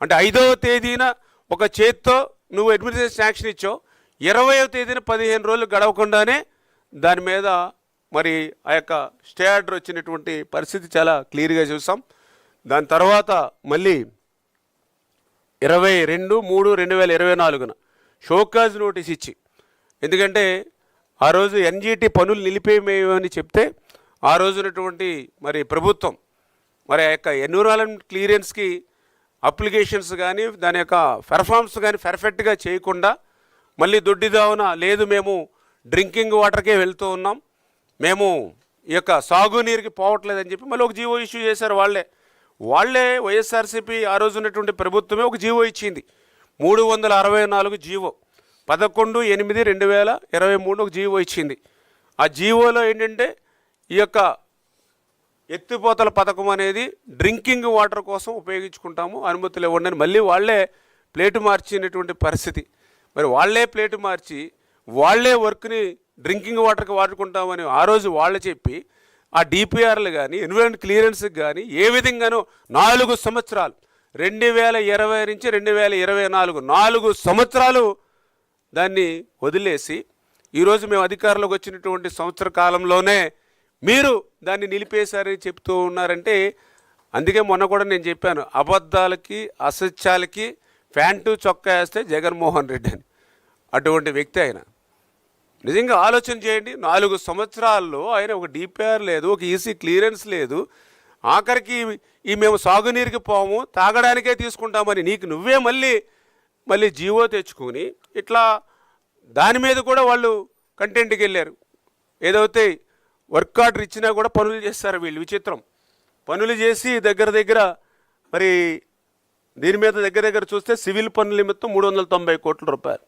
అంటే 5వ తేదీన ఒక చేత్తో నువ్వు అడ్మినిస్ట్రేషన్ శాంక్షన్ ఇచ్చావు, 20వ తేదీన 15 రోజులు గడవకుండానే దాని మీద మరి ఆ యొక్క స్టే ఆర్డర్ వచ్చినటువంటి పరిస్థితి చాలా క్లియర్గా చూసాం. దాని తర్వాత మళ్ళీ 22/3/2024న షోకాజ్ నోటీస్ ఇచ్చి, ఎందుకంటే ఆ రోజు ఎన్జిటి పనులు నిలిపేయమని చెప్తే ఆ రోజునటువంటి మరి ప్రభుత్వం మరి ఆ యొక్క ఎన్విరాన్మెంట్ క్లియరెన్స్కి అప్లికేషన్స్ కానీ దాని యొక్క పెర్ఫార్మెన్స్ కానీ పర్ఫెక్ట్గా చేయకుండా మళ్ళీ దొడ్డిదావున లేదు మేము డ్రింకింగ్ వాటర్కే వెళ్తూ ఉన్నాం, మేము ఈ యొక్క సాగునీరుకి పోవట్లేదని చెప్పి మళ్ళీ ఒక జీవో ఇష్యూ చేశారు. వాళ్ళే వైఎస్ఆర్సీపీ ఆ రోజు ఉన్నటువంటి ప్రభుత్వమే ఒక జీవో ఇచ్చింది, 364 జీవో 11/8/2023 ఒక జీవో ఇచ్చింది. ఆ జీవోలో ఏంటంటే ఈ యొక్క ఎత్తిపోతల పథకం అనేది డ్రింకింగ్ వాటర్ కోసం ఉపయోగించుకుంటాము, అనుమతులు ఇవ్వండి అని మళ్ళీ వాళ్ళే ప్లేటు మార్చినటువంటి పరిస్థితి. మరి వాళ్ళే ప్లేటు మార్చి వాళ్ళే వర్క్ని డ్రింకింగ్ వాటర్కి వాడుకుంటామని ఆ రోజు వాళ్ళు చెప్పి ఆ డిపిఆర్లు కానీ ఎన్విరాన్మెంట్ క్లియరెన్స్కి కానీ ఏ విధంగానూ 4 సంవత్సరాలు 2020 నుంచి 2024 4 సంవత్సరాలు దాన్ని వదిలేసి ఈరోజు మేము అధికారంలోకి వచ్చినటువంటి సంవత్సర కాలంలోనే మీరు దాన్ని నిలిపేశారని చెప్తూ ఉన్నారంటే, అందుకే మొన్న కూడా నేను చెప్పాను, అబద్ధాలకి అసత్యాలకి ప్యాంటు చొక్కా వేస్తే జగన్మోహన్ రెడ్డి అని, అటువంటి వ్యక్తి ఆయన. నిజంగా ఆలోచన చేయండి, 4 సంవత్సరాల్లో ఆయన ఒక డిపిఆర్ లేదు, ఒక ఈసీ క్లియరెన్స్ లేదు, ఆఖరికి ఈ మేము సాగునీరుకి పోము తాగడానికే తీసుకుంటామని నీకు నువ్వే మళ్ళీ జీవో తెచ్చుకొని ఇట్లా దాని మీద కూడా వాళ్ళు కంటెంట్కి వెళ్ళారు. ఏదైతే వర్క్ ఆర్డర్ ఇచ్చినా కూడా పనులు చేస్తారు వీళ్ళు, విచిత్రం. పనులు చేసి దగ్గర మరి దీని మీద దగ్గర చూస్తే సివిల్ పనుల నిమిత్తం 390 కోట్ల రూపాయలు,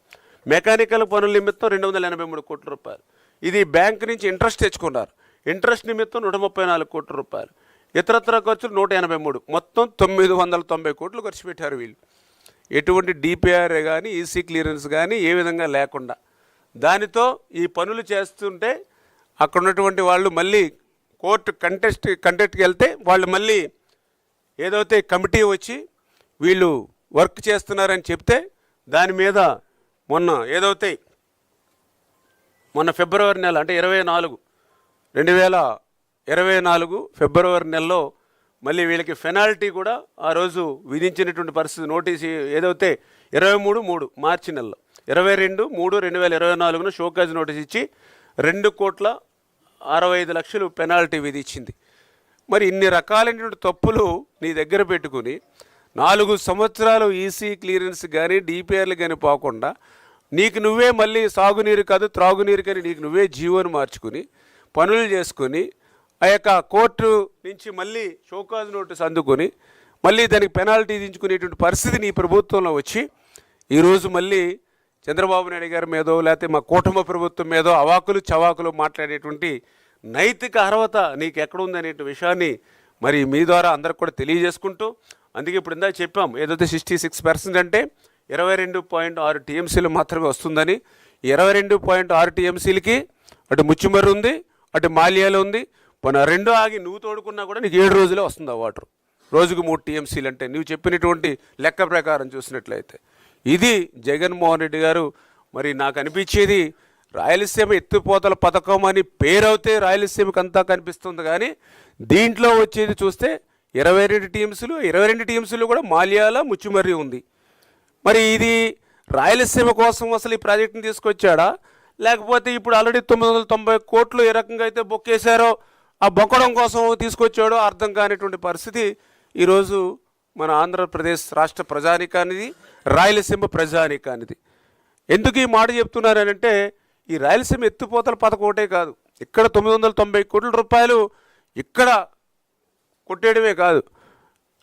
మెకానికల్ పనుల నిమిత్తం 283 కోట్ల రూపాయలు, ఇది బ్యాంక్ నుంచి ఇంట్రెస్ట్ తెచ్చుకున్నారు, ఇంట్రెస్ట్ నిమిత్తం 134 కోట్ల రూపాయలు, ఇతరత్ర ఖర్చులు 183, మొత్తం 990 కోట్లు ఖర్చు పెట్టారు వీళ్ళు. ఎటువంటి డిపిఆర్ కానీ ఈసీ క్లియరెన్స్ కానీ ఏ విధంగా లేకుండా దానితో ఈ పనులు చేస్తుంటే అక్కడ ఉన్నటువంటి వాళ్ళు మళ్ళీ కోర్టు కంటెస్ట్కి వెళ్తే వాళ్ళు మళ్ళీ ఏదైతే కమిటీ వచ్చి వీళ్ళు వర్క్ చేస్తున్నారని చెప్తే దాని మీద మొన్న ఫిబ్రవరి నెల అంటే 2024 ఫిబ్రవరి నెలలో మళ్ళీ వీళ్ళకి పెనాల్టీ కూడా ఆ రోజు విధించినటువంటి పరిస్థితి. నోటీసు ఏదైతే 23 మార్చి నెలలో 22/3/2024 షోకాజ్ నోటీస్ ఇచ్చి 2,65,00,000 పెనాల్టీ విధించింది. మరి ఇన్ని రకాలైనటువంటి తప్పులు నీ దగ్గర పెట్టుకుని 4 సంవత్సరాలు ఈసీ క్లియరెన్స్ కానీ డిపిఆర్లు కానీ పోకుండా నీకు నువ్వే మళ్ళీ సాగునీరు కాదు త్రాగునీరు కానీ నీకు నువ్వే జీవోను మార్చుకుని పనులు చేసుకుని ఆ యొక్క కోర్టు నుంచి మళ్ళీ షోకాజ్ నోటీస్ అందుకొని మళ్ళీ దానికి పెనాల్టీ విధించుకునేటువంటి పరిస్థితి నీ ప్రభుత్వంలో వచ్చి ఈరోజు మళ్ళీ చంద్రబాబు నాయుడు గారి మీదో లేకపోతే మా కూటమి ప్రభుత్వం మీదో అవాకులు చవాకులు మాట్లాడేటువంటి నైతిక అర్హత నీకు ఎక్కడుందనే విషయాన్ని మరి మీ ద్వారా అందరికి కూడా తెలియజేసుకుంటూ, అందుకే ఇప్పుడు ఇందాక చెప్పాం ఏదైతే 66% అంటే 22.6 టీఎంసీలు మాత్రమే వస్తుందని. 22.6 టీఎంసీలకి అటు ముచ్చుమర్రి ఉంది, అటు మాల్యాలు ఉంది, మన 2 ఆగి నువ్వు తోడుకున్నా కూడా నీకు 7 రోజులే వస్తుంది ఆ వాటర్. రోజుకు 3 టీఎంసీలు అంటే నువ్వు చెప్పినటువంటి లెక్క ప్రకారం చూసినట్లయితే ఇది జగన్మోహన్ రెడ్డి గారు మరి నాకు అనిపించేది రాయలసీమ ఎత్తిపోతల పథకం అని పేరైతే రాయలసీమకి అంతా కనిపిస్తుంది, కానీ దీంట్లో వచ్చేది చూస్తే 22 టీమ్స్లు, 22 టీమ్స్లో కూడా మాల్యాల ముచ్చుమర్రి ఉంది. మరి ఇది రాయలసీమ కోసం అసలు ఈ ప్రాజెక్టుని తీసుకొచ్చాడా, లేకపోతే ఇప్పుడు ఆల్రెడీ 990 కోట్లు ఏ రకంగా అయితే బొక్కేశారో ఆ బొక్కడం కోసం తీసుకొచ్చాడో అర్థం కానిటువంటి పరిస్థితి ఈరోజు మన ఆంధ్రప్రదేశ్ రాష్ట్ర ప్రజానికానిది, రాయలసీమ ప్రజానికానిది. ఎందుకు ఈ మాట చెప్తున్నారనంటే ఈ రాయలసీమ ఎత్తిపోతల పథకం ఒకటే కాదు, ఇక్కడ 990 కోట్ల రూపాయలు ఇక్కడ కొట్టేయడమే కాదు,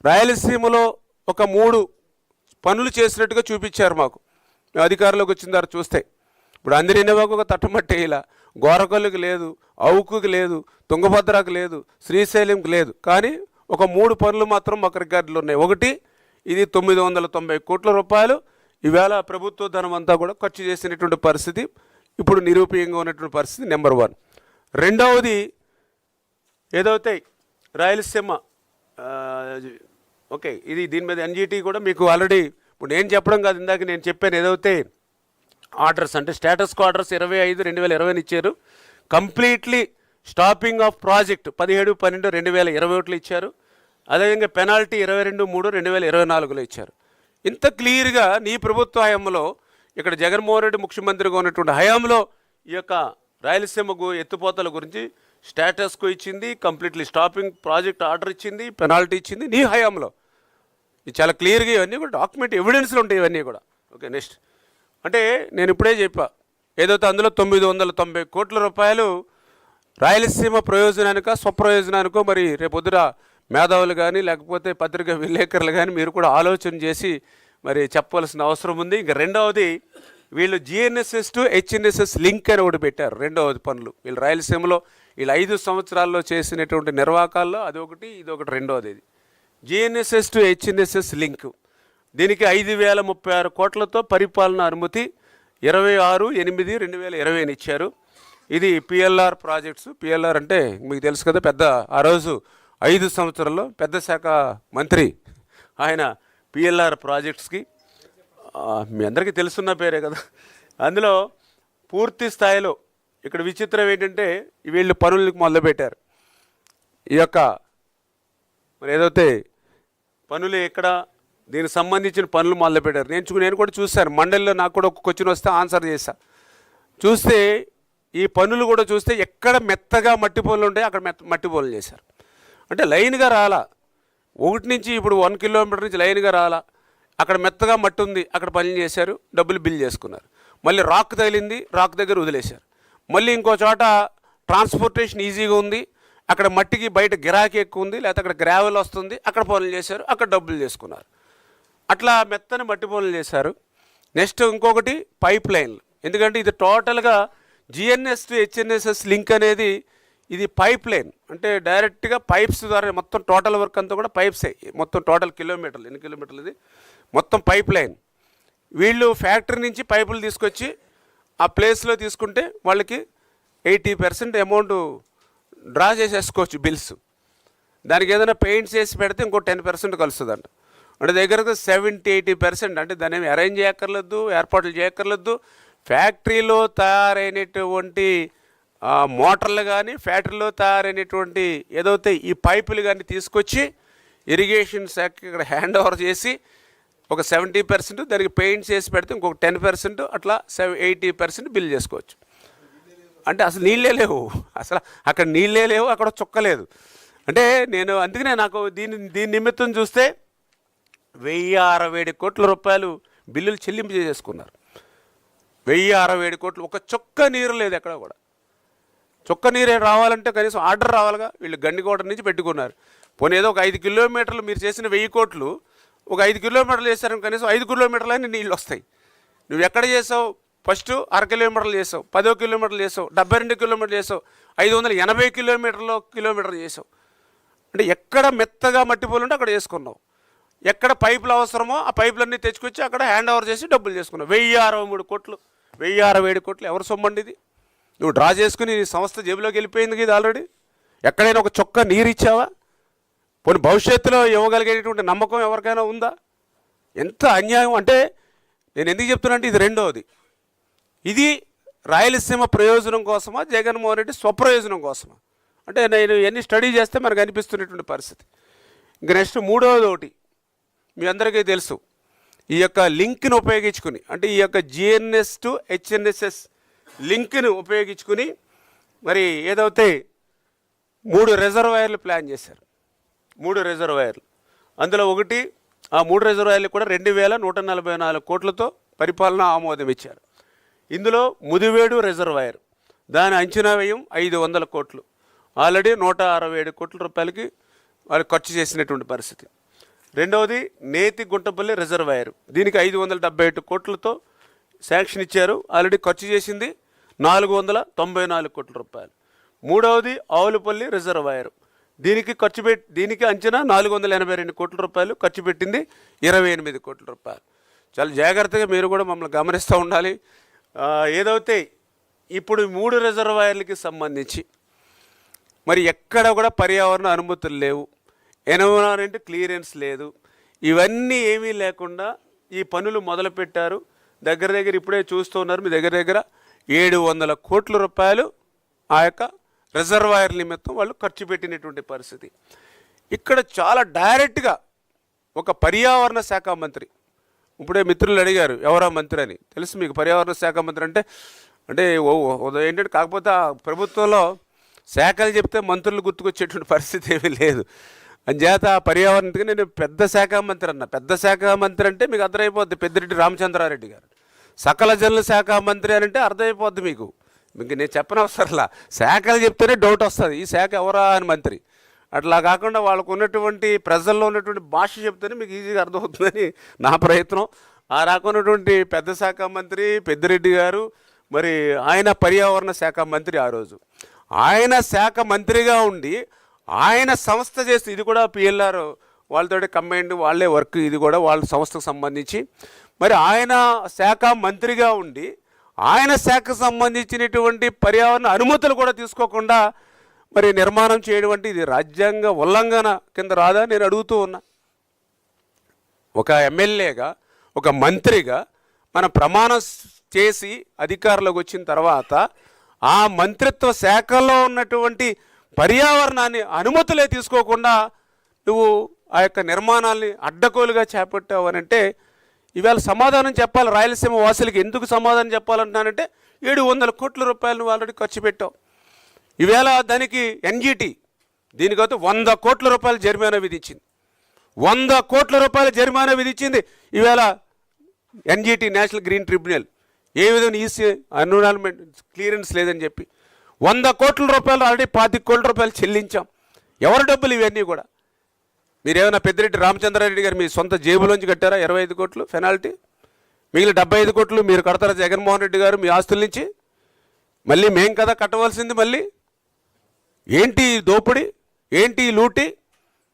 రాయలసీమలో ఒక 3 పనులు చేసినట్టుగా చూపించారు మాకు. మేము అధికారంలోకి వచ్చిన తర్వాత చూస్తే ఇప్పుడు అందరినవాకు ఒక తట్టమట్టే ఇలా గోరకొల్లుకి లేదు, అవుకుకి లేదు, తుంగభద్రకు లేదు, శ్రీశైలంకి లేదు, కానీ ఒక 3 పనులు మాత్రం మాకు రికార్డులు ఉన్నాయి. ఒకటి, ఇది 990 కోట్ల రూపాయలు ఈవేళ ప్రభుత్వ ధనం అంతా కూడా ఖర్చు చేసినటువంటి పరిస్థితి ఇప్పుడు నిరూపణీయంగా ఉన్నటువంటి పరిస్థితి నెంబర్ 1. రెండవది ఏదైతే రాయలసీమ ఓకే, ఇది దీని మీద ఎన్జిటి కూడా మీకు ఆల్రెడీ ఇప్పుడు నేను చెప్పడం కాదు, ఇందాక నేను చెప్పాను ఏదైతే ఆర్డర్స్ అంటే స్టేటస్ ఆర్డర్స్ 25/2020 ఇచ్చారు. కంప్లీట్లీ స్టాపింగ్ ఆఫ్ ప్రాజెక్ట్ 17/12/2021 ఇచ్చారు. అదేవిధంగా పెనాల్టీ 22/3/2024లో ఇచ్చారు. ఇంత క్లియర్గా నీ ప్రభుత్వ హయాంలో ఇక్కడ జగన్మోహన్ రెడ్డి ముఖ్యమంత్రిగా ఉన్నటువంటి హయాంలో ఈ యొక్క రాయలసీమకు ఎత్తిపోతల గురించి స్టేటస్కు ఇచ్చింది, కంప్లీట్లీ స్టాపింగ్ ప్రాజెక్ట్ ఆర్డర్ ఇచ్చింది, పెనాల్టీ ఇచ్చింది నీ హయాంలో. ఇది చాలా క్లియర్గా ఇవన్నీ కూడా డాక్యుమెంట్ ఎవిడెన్స్లు ఉంటాయి ఇవన్నీ కూడా. ఓకే, నెక్స్ట్ అంటే నేను ఇప్పుడే చెప్పా ఏదైతే అందులో 990 కోట్ల రూపాయలు రాయలసీమ ప్రయోజనానికో స్వప్రయోజనానికో మరి రేపొద్దున మేధావులు కానీ లేకపోతే పత్రికా విలేకరులు కానీ మీరు కూడా ఆలోచన చేసి మరి చెప్పవలసిన అవసరం ఉంది. ఇంకా రెండవది వీళ్ళు GNSS టు HNSS లింక్ అని ఒకటి పెట్టారు. రెండవది పనులు వీళ్ళు రాయలసీమలో వీళ్ళు 5 సంవత్సరాల్లో చేసినటువంటి నిర్వాకాల్లో అదొకటి ఇదొకటి. రెండవది ఇది GNSS టు HNSS లింక్, దీనికి 5,036 కోట్లతో పరిపాలన అనుమతి 26/8/2020 ఇచ్చారు. ఇది PLR ప్రాజెక్ట్స్. PLR అంటే మీకు తెలుసు కదా, పెద్ద ఆ రోజు 5 సంవత్సరాల్లో పెద్ద శాఖ మంత్రి ఆయన PLR ప్రాజెక్ట్స్కి మీ అందరికీ తెలుసున్న పేరే కదా. అందులో పూర్తి స్థాయిలో ఇక్కడ విచిత్రం ఏంటంటే వీళ్ళు పనులకు మొదలుపెట్టారు. ఈ యొక్క మరి ఏదైతే పనులు ఎక్కడ దీనికి సంబంధించిన పనులు మొదలుపెట్టారు. నేను కూడా చూశాను, మండలిలో నాకు కూడా ఒక క్వశ్చన్ వస్తే ఆన్సర్ చేశా. చూస్తే ఈ పనులు కూడా చూస్తే ఎక్కడ మెత్తగా మట్టి పనులు ఉంటాయి అక్కడ మట్టి పనులు చేశారు. అంటే లైన్గా రాలా, ఒకటి నుంచి ఇప్పుడు 1 కిలోమీటర్ నుంచి లైన్గా రాలా, అక్కడ మెత్తగా మట్టి ఉంది అక్కడ పనులు చేశారు, డబ్బులు బిల్ చేసుకున్నారు. మళ్ళీ రాక్ తగిలింది, రాక్ దగ్గర వదిలేశారు. మళ్ళీ ఇంకో చోట ట్రాన్స్పోర్టేషన్ ఈజీగా ఉంది, అక్కడ మట్టికి బయట గిరాకీ ఎక్కువ ఉంది, లేకపోతే అక్కడ గ్రావెల్ వస్తుంది, అక్కడ పనులు చేశారు, అక్కడ డబ్బులు చేసుకున్నారు. అట్లా మెత్తని మట్టి పనులు చేశారు. నెక్స్ట్ ఇంకొకటి పైప్ లైన్లు, ఎందుకంటే ఇది టోటల్గా GNS టు HNSS లింక్ అనేది ఇది పైప్ లైన్, అంటే డైరెక్ట్గా పైప్స్ ద్వారా మొత్తం టోటల్ వర్క్ అంతా కూడా పైప్సే. మొత్తం టోటల్ కిలోమీటర్లు, ఎన్ని కిలోమీటర్లు ఇది మొత్తం పైప్ లైన్. వీళ్ళు ఫ్యాక్టరీ నుంచి పైపులు తీసుకొచ్చి ఆ ప్లేస్లో తీసుకుంటే వాళ్ళకి 80% అమౌంట్ డ్రా చేసేసుకోవచ్చు బిల్స్. దానికి ఏదైనా పెయింట్స్ వేసి పెడితే ఇంకో 10% కలుస్తుందంట. అంటే దగ్గరకు 70-80%. అంటే దాన్ని ఏమి అరేంజ్ చేయక్కర్లేదు, ఏర్పాట్లు చేయక్కర్లేదు. ఫ్యాక్టరీలో తయారైనటువంటి మోటార్లు కానీ ఫ్యాక్టరీలో తయారైనటువంటి ఏదైతే ఈ పైపులు కానీ తీసుకొచ్చి ఇరిగేషన్ శాఖ ఇక్కడ హ్యాండ్ ఓవర్ చేసి ఒక 70%, దానికి పెయింట్స్ వేసి పెడితే ఇంకొక 10%, అట్లా 80% బిల్ చేసుకోవచ్చు. అంటే అసలు నీళ్ళే లేవు, అసలు అక్కడ నీళ్ళే లేవు, అక్కడ చుక్కలేదు. అంటే నేను అందుకనే నాకు దీని నిమిత్తం చూస్తే 1067 కోట్ల రూపాయలు బిల్లులు చెల్లింపు చేసుకున్నారు. 1067 కోట్లు, ఒక చుక్క నీరు లేదు ఎక్కడ కూడా. చుక్క నీరే రావాలంటే కనీసం ఆర్డర్ రావాలిగా. వీళ్ళు గండికోట నుంచి పెట్టుకున్నారు. పోనీ ఏదో ఒక 5 కిలోమీటర్లు మీరు చేసిన 1000 కోట్లు ఒక 5 కిలోమీటర్లు చేశారని కనీసం 5 కిలోమీటర్లైనా నీళ్ళు వస్తాయి. నువ్వు ఎక్కడ చేసావు? ఫస్ట్ 1/2 కిలోమీటర్లు చేసావు, 10 కిలోమీటర్లు చేసావు, 72 కిలోమీటర్లు చేసావు, 580 కిలోమీటర్ చేసావు. అంటే ఎక్కడ మెత్తగా మట్టి పోలు ఉంటే అక్కడ చేసుకున్నావు. ఎక్కడ పైపులు అవసరమో ఆ పైపులన్నీ తెచ్చుకొచ్చి అక్కడ హ్యాండ్ ఓవర్ చేసి డబ్బులు చేసుకున్నావు. 1063 కోట్లు, 1067 కోట్లు ఎవరు సొమ్మండి ఇది? నువ్వు డ్రా చేసుకుని నీ సంస్థ జేబులోకి వెళ్ళిపోయింది ఇది ఆల్రెడీ. ఎక్కడైనా ఒక చొక్క నీరు ఇచ్చావా? పోనీ భవిష్యత్తులో ఇవ్వగలిగేటువంటి నమ్మకం ఎవరికైనా ఉందా? ఎంత అన్యాయం అంటే నేను ఎందుకు చెప్తున్నా అంటే ఇది రెండవది. ఇది రాయలసీమ ప్రయోజనం కోసమా, జగన్మోహన్ రెడ్డి స్వప్రయోజనం కోసమా? అంటే నేను ఎన్ని స్టడీ చేస్తే మనకు అనిపిస్తున్నటువంటి పరిస్థితి. ఇంక నెక్స్ట్ మూడవది ఒకటి మీ అందరికీ తెలుసు, ఈ యొక్క లింక్ని ఉపయోగించుకుని, అంటే ఈ యొక్క జిఎన్ఎస్ టు హెచ్ఎన్ఎస్ఎస్ లింక్ని ఉపయోగించుకుని మరి ఏదైతే 3 రిజర్వాయర్లు ప్లాన్ చేశారు. 3 రిజర్వాయర్లు, అందులో ఒకటి, ఆ 3 రిజర్వాయర్లు కూడా 2144 కోట్లతో పరిపాలన ఆమోదం ఇచ్చారు. ఇందులో ముదివేడు రిజర్వాయర్, దాని అంచనా వ్యయం 500 కోట్లు, ఆల్రెడీ 167 కోట్ల రూపాయలకి వాళ్ళు ఖర్చు చేసినటువంటి పరిస్థితి. రెండవది నేతి గుంటపల్లి రిజర్వాయర్, దీనికి 578 కోట్లతో శాంక్షన్ ఇచ్చారు, ఆల్రెడీ ఖర్చు చేసింది 494 కోట్ల రూపాయలు. మూడవది ఆవులపల్లి రిజర్వాయర్, దీనికి అంచనా 482 కోట్ల రూపాయలు, ఖర్చు పెట్టింది 28 కోట్ల రూపాయలు. చాలా జాగ్రత్తగా మీరు కూడా మమ్మల్ని గమనిస్తూ ఉండాలి. ఏదైతే ఇప్పుడు 3 రిజర్వాయర్లకి సంబంధించి మరి ఎక్కడ కూడా పర్యావరణ అనుమతులు లేవు, ఎన్విరాన్మెంట్ క్లియరెన్స్ లేదు, ఇవన్నీ ఏమీ లేకుండా ఈ పనులు మొదలుపెట్టారు. దగ్గర ఇప్పుడే చూస్తూ ఉన్నారు, మీ దగ్గర 700 కోట్ల రూపాయలు ఆ యొక్క రిజర్వాయర్ నిమిత్తం వాళ్ళు ఖర్చు పెట్టినటువంటి పరిస్థితి. ఇక్కడ చాలా డైరెక్ట్గా ఒక పర్యావరణ శాఖ మంత్రి, ఇప్పుడే మిత్రులు అడిగారు ఎవరా మంత్రి అని, తెలుసు మీకు పర్యావరణ శాఖ మంత్రి అంటే ఏంటంటే, కాకపోతే ఆ ప్రభుత్వంలో శాఖలు చెప్తే మంత్రులు గుర్తుకొచ్చేటువంటి పరిస్థితి ఏమీ లేదు. అంచేత పర్యావరణకి నేను పెద్ద శాఖ మంత్రి అన్న. పెద్ద శాఖ మంత్రి అంటే మీకు అర్థమైపోద్ది, పెద్దిరెడ్డి రామచంద్రారెడ్డి గారు. సకల జనుల శాఖ మంత్రి అని అంటే అర్థమైపోద్ది మీకు నేను చెప్పనవసరంలా, శాఖలు చెప్తేనే డౌట్ వస్తుంది, ఈ శాఖ ఎవరా అని మంత్రి. అట్లా కాకుండా వాళ్ళకు ఉన్నటువంటి ప్రజల్లో ఉన్నటువంటి భాష చెప్తేనే మీకు ఈజీగా అర్థమవుతుందని నా ప్రయత్నం. ఆ రకమైనటువంటి పెద్ద శాఖ మంత్రి పెద్దిరెడ్డి గారు, మరి ఆయన పర్యావరణ శాఖ మంత్రి. ఆ రోజు ఆయన శాఖ మంత్రిగా ఉండి ఆయన సంస్థ చేస్తే, ఇది కూడా పిఎల్ఆర్ వాళ్ళతో కంబైన్డ్ వాళ్ళే వర్క్, ఇది కూడా వాళ్ళ సంస్థకు సంబంధించి. మరి ఆయన శాఖ మంత్రిగా ఉండి ఆయన శాఖకు సంబంధించినటువంటి పర్యావరణ అనుమతులు కూడా తీసుకోకుండా మరి నిర్మాణం చేయడం అంటే ఇది రాజ్యాంగ ఉల్లంఘన కింద రాదా నేను అడుగుతూ ఉన్నా. ఒక ఎమ్మెల్యేగా, ఒక మంత్రిగా మనం ప్రమాణం చేసి అధికారంలోకి వచ్చిన తర్వాత ఆ మంత్రిత్వ శాఖలో ఉన్నటువంటి పర్యావరణాన్ని అనుమతులే తీసుకోకుండా నువ్వు ఆ యొక్క నిర్మాణాన్ని అడ్డగోలుగా చేపట్టావు అని అంటే ఇవాళ సమాధానం చెప్పాలి. రాయలసీమ వాసులకి ఎందుకు సమాధానం చెప్పాలంటున్నానంటే 700 కోట్ల రూపాయలు నువ్వు ఆల్రెడీ ఖర్చు పెట్టావు. ఈవేళ దానికి ఎన్జిటి దీనికైతే 100 కోట్ల రూపాయలు జరిమానా విధించింది. 100 కోట్ల రూపాయల జరిమానా విధించింది ఈవేళ ఎన్జిటి, నేషనల్ గ్రీన్ ట్రిబ్యునల్. ఏ విధంగా ఈసీ ఎన్విరాన్మెంట్ క్లియరెన్స్ లేదని చెప్పి 100 కోట్ల రూపాయలు ఆల్రెడీ 25 కోట్ల రూపాయలు చెల్లించాం. ఎవరి డబ్బులు ఇవన్నీ కూడా? మీరేమైనా పెద్దిరెడ్డి రామచంద్రారెడ్డి గారు మీ సొంత జేబులోంచి కట్టారా 25 కోట్లు పెనాల్టీ? మిగిలిన 75 కోట్లు మీరు కడతారా జగన్మోహన్ రెడ్డి గారు మీ ఆస్తుల నుంచి? మళ్ళీ మేం కదా కట్టవలసింది. మళ్ళీ ఏంటి దోపిడి, ఏంటి లూటి?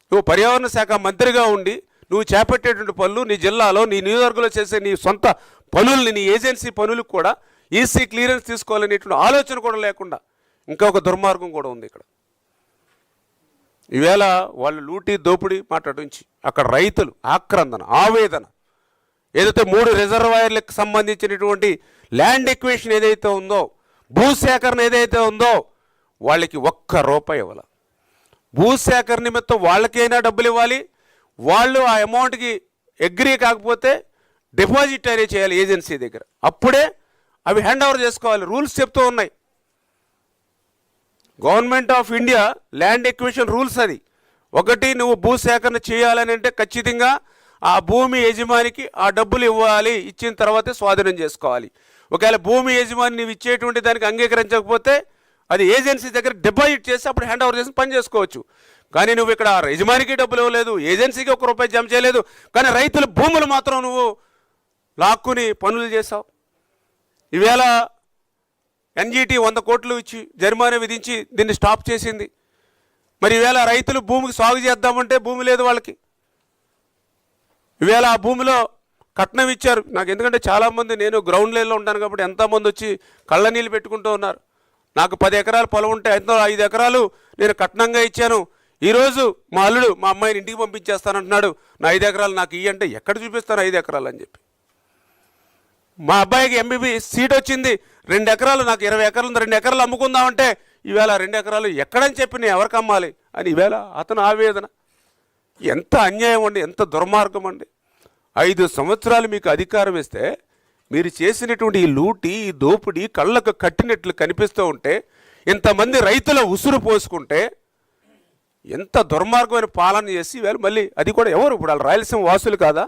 నువ్వు పర్యావరణ శాఖ మంత్రిగా ఉండి నువ్వు చేపట్టేటువంటి పనులు నీ జిల్లాలో, నీ నియోజకవర్గంలో చేసే నీ సొంత పనుల్ని, నీ ఏజెన్సీ పనులకు కూడా ఈసీ క్లియరెన్స్ తీసుకోవాలనేటువంటి ఆలోచన కూడా లేకుండా ఇంకొక దుర్మార్గం కూడా ఉంది ఇక్కడ. ఈవేళ వాళ్ళు లూటి దోపిడి మాట్లాడించి అక్కడ రైతులు ఆక్రందన, ఆవేదన, ఏదైతే 3 రిజర్వాయర్లకు సంబంధించినటువంటి ల్యాండ్ ఎక్వేషన్ ఏదైతే ఉందో, భూసేకరణ ఏదైతే ఉందో వాళ్ళకి 1 రూపాయి ఇవ్వాలి. భూసేకరణ నిమిత్తం వాళ్ళకైనా డబ్బులు ఇవ్వాలి. వాళ్ళు ఆ అమౌంట్కి అగ్రీ కాకపోతే డిపాజిట్ అనేది చేయాలి ఏజెన్సీ దగ్గర, అప్పుడే అవి హ్యాండ్ ఓవర్ చేసుకోవాలి. రూల్స్ చెప్తూ ఉన్నాయి. Government of India land acquisition rules అది. ఒకటి, నువ్వు భూసేకరణ చేయాలని అంటే ఖచ్చితంగా ఆ భూమి యజమానికి ఆ డబ్బులు ఇవ్వాలి, ఇచ్చిన తర్వాతే స్వాధీనం చేసుకోవాలి. ఒకవేళ భూమి యజమాని నువ్వు ఇచ్చేటువంటి దానికి అంగీకరించకపోతే అది ఏజెన్సీ దగ్గర డిపాజిట్ చేసి అప్పుడు హ్యాండ్ ఓవర్ చేసి పని చేసుకోవచ్చు. కానీ నువ్వు ఇక్కడ యజమానికి డబ్బులు ఇవ్వలేదు, ఏజెన్సీకి 1 రూపాయి జమ చేయలేదు, కానీ రైతుల భూములు మాత్రం నువ్వు లాక్కుని పనులు చేసావు. ఈవేళ ఎన్జిటి 100 కోట్లు ఇచ్చి జరిమానా విధించి దీన్ని స్టాప్ చేసింది. మరి ఈవేళ రైతులు భూమికి సాగు చేద్దామంటే భూమి లేదు వాళ్ళకి. ఈవేళ ఆ భూమిలో కట్నం ఇచ్చారు. నాకు ఎందుకంటే చాలామంది, నేను గ్రౌండ్ లెవెల్లో ఉంటాను కాబట్టి ఎంతోమంది వచ్చి కళ్ళ నీళ్ళు పెట్టుకుంటూ ఉన్నారు. నాకు 10 ఎకరాలు పొలం ఉంటే ఎంతో 5 ఎకరాలు నేను కట్నంగా ఇచ్చాను. ఈరోజు మా అల్లుడు మా అమ్మాయిని ఇంటికి పంపించేస్తానంటున్నాడు, నా 5 ఎకరాలు నాకు ఇయ్యంటే ఎక్కడ చూపిస్తాను 5 ఎకరాలు అని చెప్పి. మా అబ్బాయికి ఎంబీబీఎస్ సీట్ వచ్చింది, 2 ఎకరాలు, నాకు 20 ఎకరాలు ఉంది, 2 ఎకరాలు అమ్ముకుందామంటే ఈవేళ 2 ఎకరాలు ఎక్కడని చెప్పి నేను ఎవరికి అమ్మాలి అని ఈవేళ అతను ఆవేదన. ఎంత అన్యాయం అండి, ఎంత దుర్మార్గం అండి. 5 సంవత్సరాలు మీకు అధికారం ఇస్తే మీరు చేసినటువంటి ఈ లూటి, ఈ దోపిడీ కళ్ళకు కట్టినట్లు కనిపిస్తూ ఉంటే, ఇంతమంది రైతుల ఉసురు పోసుకుంటే, ఎంత దుర్మార్గమైన పాలన చేసి ఈవేళ మళ్ళీ అది కూడా ఎవరు ఇప్పుడు వాళ్ళు రాయలసీమ వాసులు కాదా?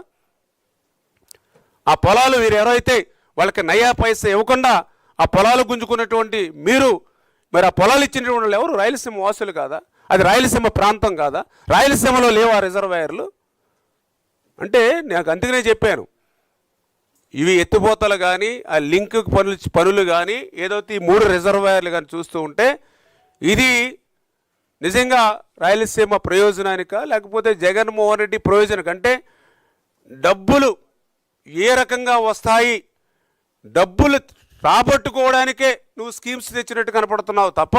ఆ పొలాలు వీరు ఎవరైతే వాళ్ళకి నయా పైసా ఇవ్వకుండా ఆ పొలాలు గుంజుకున్నటువంటి మీరు, మరి ఆ పొలాలు ఇచ్చినటువంటి వాళ్ళు ఎవరు? రాయలసీమ వాసులు కాదా? అది రాయలసీమ ప్రాంతం కాదా? రాయలసీమలో లేవా రిజర్వాయర్లు? అంటే నాకు అందుకనే చెప్పాను, ఇవి ఎత్తిపోతలు కానీ ఆ లింక్ పనులు కానీ ఏదైతే ఈ 3 రిజర్వాయర్లు కానీ చూస్తూ ఉంటే ఇది నిజంగా రాయలసీమ ప్రయోజనానికా లేకపోతే జగన్మోహన్ రెడ్డి ప్రయోజనం అంటే డబ్బులు ఏ రకంగా వస్తాయి, డబ్బులు రాబట్టుకోవడానికే నువ్వు స్కీమ్స్ తెచ్చినట్టు కనపడుతున్నావు తప్ప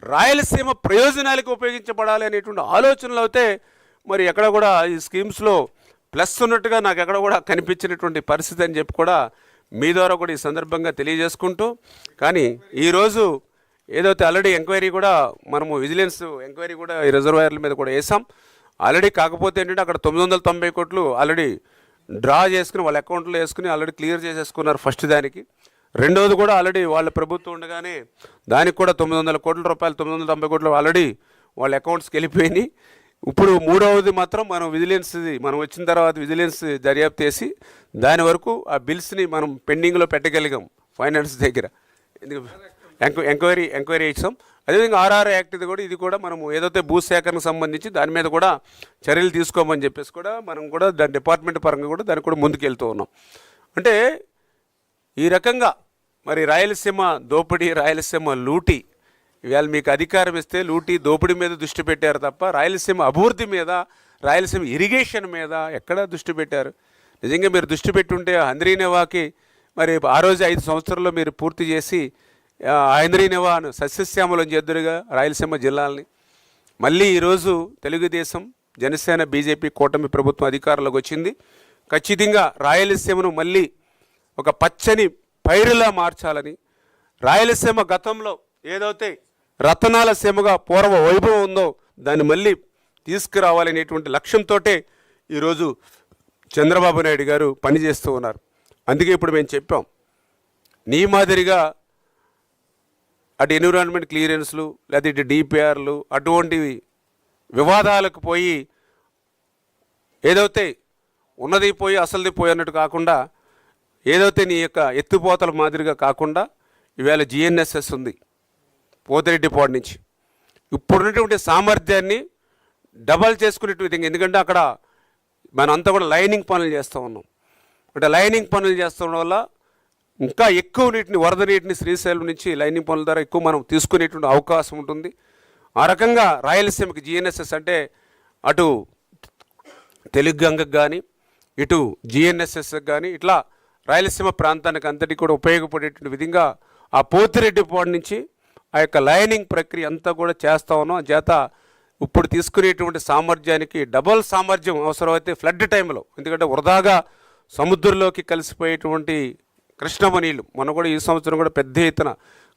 రాయలసీమ ప్రయోజనాలకు ఉపయోగించబడాలి అనేటువంటి ఆలోచనలు అయితే మరి ఎక్కడ కూడా ఈ స్కీమ్స్లో ప్లస్ ఉన్నట్టుగా నాకు ఎక్కడ కూడా కనిపించినటువంటి పరిస్థితి అని చెప్పి కూడా మీ ద్వారా కూడా ఈ సందర్భంగా తెలియజేసుకుంటూ, కానీ ఈరోజు ఏదైతే ఆల్రెడీ ఎంక్వైరీ కూడా మనము విజిలెన్స్ ఎంక్వైరీ కూడా ఈ రిజర్వాయర్ల మీద కూడా వేసాం ఆల్రెడీ. కాకపోతే ఏంటంటే అక్కడ 990 కోట్లు ఆల్రెడీ డ్రా చేసుకుని వాళ్ళ అకౌంట్లో వేసుకుని ఆల్రెడీ క్లియర్ చేసేసుకున్నారు ఫస్ట్ దానికి. రెండోది కూడా ఆల్రెడీ వాళ్ళ ప్రభుత్వం ఉండగానే దానికి కూడా 900 కోట్ల రూపాయలు, 990 కోట్లు ఆల్రెడీ వాళ్ళ అకౌంట్స్కి వెళ్ళిపోయినాయి. ఇప్పుడు మూడవది మాత్రం మనం మనం వచ్చిన తర్వాత విజిలెన్స్ దర్యాప్తు చేసి దాని వరకు ఆ బిల్స్ని మనం పెండింగ్లో పెట్టగలిగాం ఫైనాన్స్ దగ్గర, ఎంక్వైరీ ఇచ్చాం. అదేవిధంగా ఆర్ఆర్ యాక్ట్ ఇది కూడా మనము ఏదైతే భూసేకరణకు సంబంధించి దాని మీద కూడా చర్యలు తీసుకోమని చెప్పేసి కూడా మనం కూడా దాని డిపార్ట్మెంట్ పరంగా కూడా దానికి కూడా ముందుకెళ్తూ ఉన్నాం. అంటే ఈ రకంగా మరి రాయలసీమ దోపిడీ, రాయలసీమ లూటీ, ఇవాళ మీకు అధికారం ఇస్తే లూటీ దోపిడీ మీద దృష్టి పెట్టారు తప్ప రాయలసీమ అభివృద్ధి మీద, రాయలసీమ ఇరిగేషన్ మీద ఎక్కడ దృష్టి పెట్టారు? నిజంగా మీరు దృష్టి పెట్టుంటే హంద్రీనేవాకి మరి ఆ రోజు 5 సంవత్సరాల్లో మీరు పూర్తి చేసి హంద్రీనేవాను సస్యశ్యామలం చేద్దురుగా రాయలసీమ జిల్లాలని. మళ్ళీ ఈరోజు తెలుగుదేశం, జనసేన, బీజేపీ కూటమి ప్రభుత్వం అధికారంలోకి వచ్చింది. ఖచ్చితంగా రాయలసీమను మళ్ళీ ఒక పచ్చని పైరులా మార్చాలని, రాయలసీమ గతంలో ఏదైతే రతనాల సీమగా పూర్వ వైభవం ఉందో దాన్ని మళ్ళీ తీసుకురావాలనేటువంటి లక్ష్యంతో ఈరోజు చంద్రబాబు నాయుడు గారు పనిచేస్తూ ఉన్నారు. అందుకే ఇప్పుడు మేము చెప్పాం, నీ మాదిరిగా అటు ఎన్విరాన్మెంట్ క్లియరెన్స్లు లేదా ఇటు డిపిఆర్లు అటువంటివి వివాదాలకు పోయి ఏదైతే ఉన్నది పోయి అసలుది పోయి అన్నట్టు కాకుండా, ఏదైతే నీ యొక్క ఎత్తుపోతల మాదిరిగా కాకుండా ఈవేళ జిఎన్ఎస్ఎస్ ఉంది పోతిరెడ్డిపాడు నుంచి, ఇప్పుడున్నటువంటి సామర్థ్యాన్ని డబల్ చేసుకునే విధంగా, ఎందుకంటే అక్కడ మనం అంతా కూడా లైనింగ్ పనులు చేస్తూ ఉన్నాం. అంటే లైనింగ్ పనులు చేస్తుండడం వల్ల ఇంకా ఎక్కువ నీటిని, వరద నీటిని శ్రీశైలం నుంచి లైనింగ్ పనుల ద్వారా ఎక్కువ మనం తీసుకునేటువంటి అవకాశం ఉంటుంది. ఆ రకంగా రాయలసీమకి జిఎన్ఎస్ఎస్ అంటే అటు తెలుగు గంగకు కానీ ఇటు జిఎన్ఎస్ఎస్కి కానీ ఇట్లా రాయలసీమ ప్రాంతానికి అంతటికి కూడా ఉపయోగపడేటువంటి విధంగా ఆ పోతిరెడ్డిపాడు నుంచి ఆ యొక్క లైనింగ్ ప్రక్రియ అంతా కూడా చేస్తూ ఉన్నాం. చేత ఇప్పుడు తీసుకునేటువంటి సామర్థ్యానికి డబల్ సామర్థ్యం అవసరమైతే ఫ్లడ్ టైంలో, ఎందుకంటే వృధాగా సముద్రంలోకి కలిసిపోయేటువంటి కృష్ణమ్మ నీళ్ళు మనం కూడా ఈ సంవత్సరం కూడా పెద్ద ఎత్తున,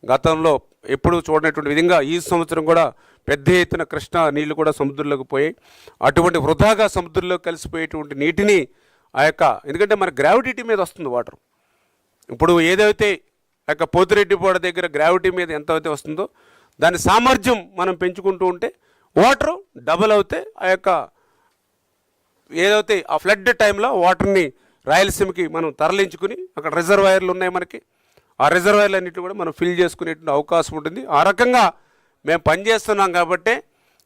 గతంలో ఎప్పుడు చూడనటువంటి విధంగా ఈ సంవత్సరం కూడా పెద్ద ఎత్తున కృష్ణ నీళ్లు కూడా సముద్రంలోకి పోయాయి. అటువంటి వృధాగా సముద్రంలోకి కలిసిపోయేటువంటి నీటిని ఆ యొక్క, ఎందుకంటే మన గ్రావిటీ మీద వస్తుంది వాటర్. ఇప్పుడు ఏదైతే ఆ యొక్క పోతిరెడ్డిపాడు దగ్గర గ్రావిటీ మీద ఎంత అయితే వస్తుందో దాని సామర్థ్యం మనం పెంచుకుంటూ ఉంటే వాటరు డబల్ అవుతే ఆ యొక్క ఏదైతే ఆ ఫ్లడ్ టైంలో వాటర్ని రాయలసీమకి మనం తరలించుకుని అక్కడ రిజర్వాయర్లు ఉన్నాయి మనకి, ఆ రిజర్వాయర్లు అన్నింటినీ కూడా మనం ఫిల్ చేసుకునేటువంటి అవకాశం ఉంటుంది. ఆ రకంగా మేము పనిచేస్తున్నాం కాబట్టి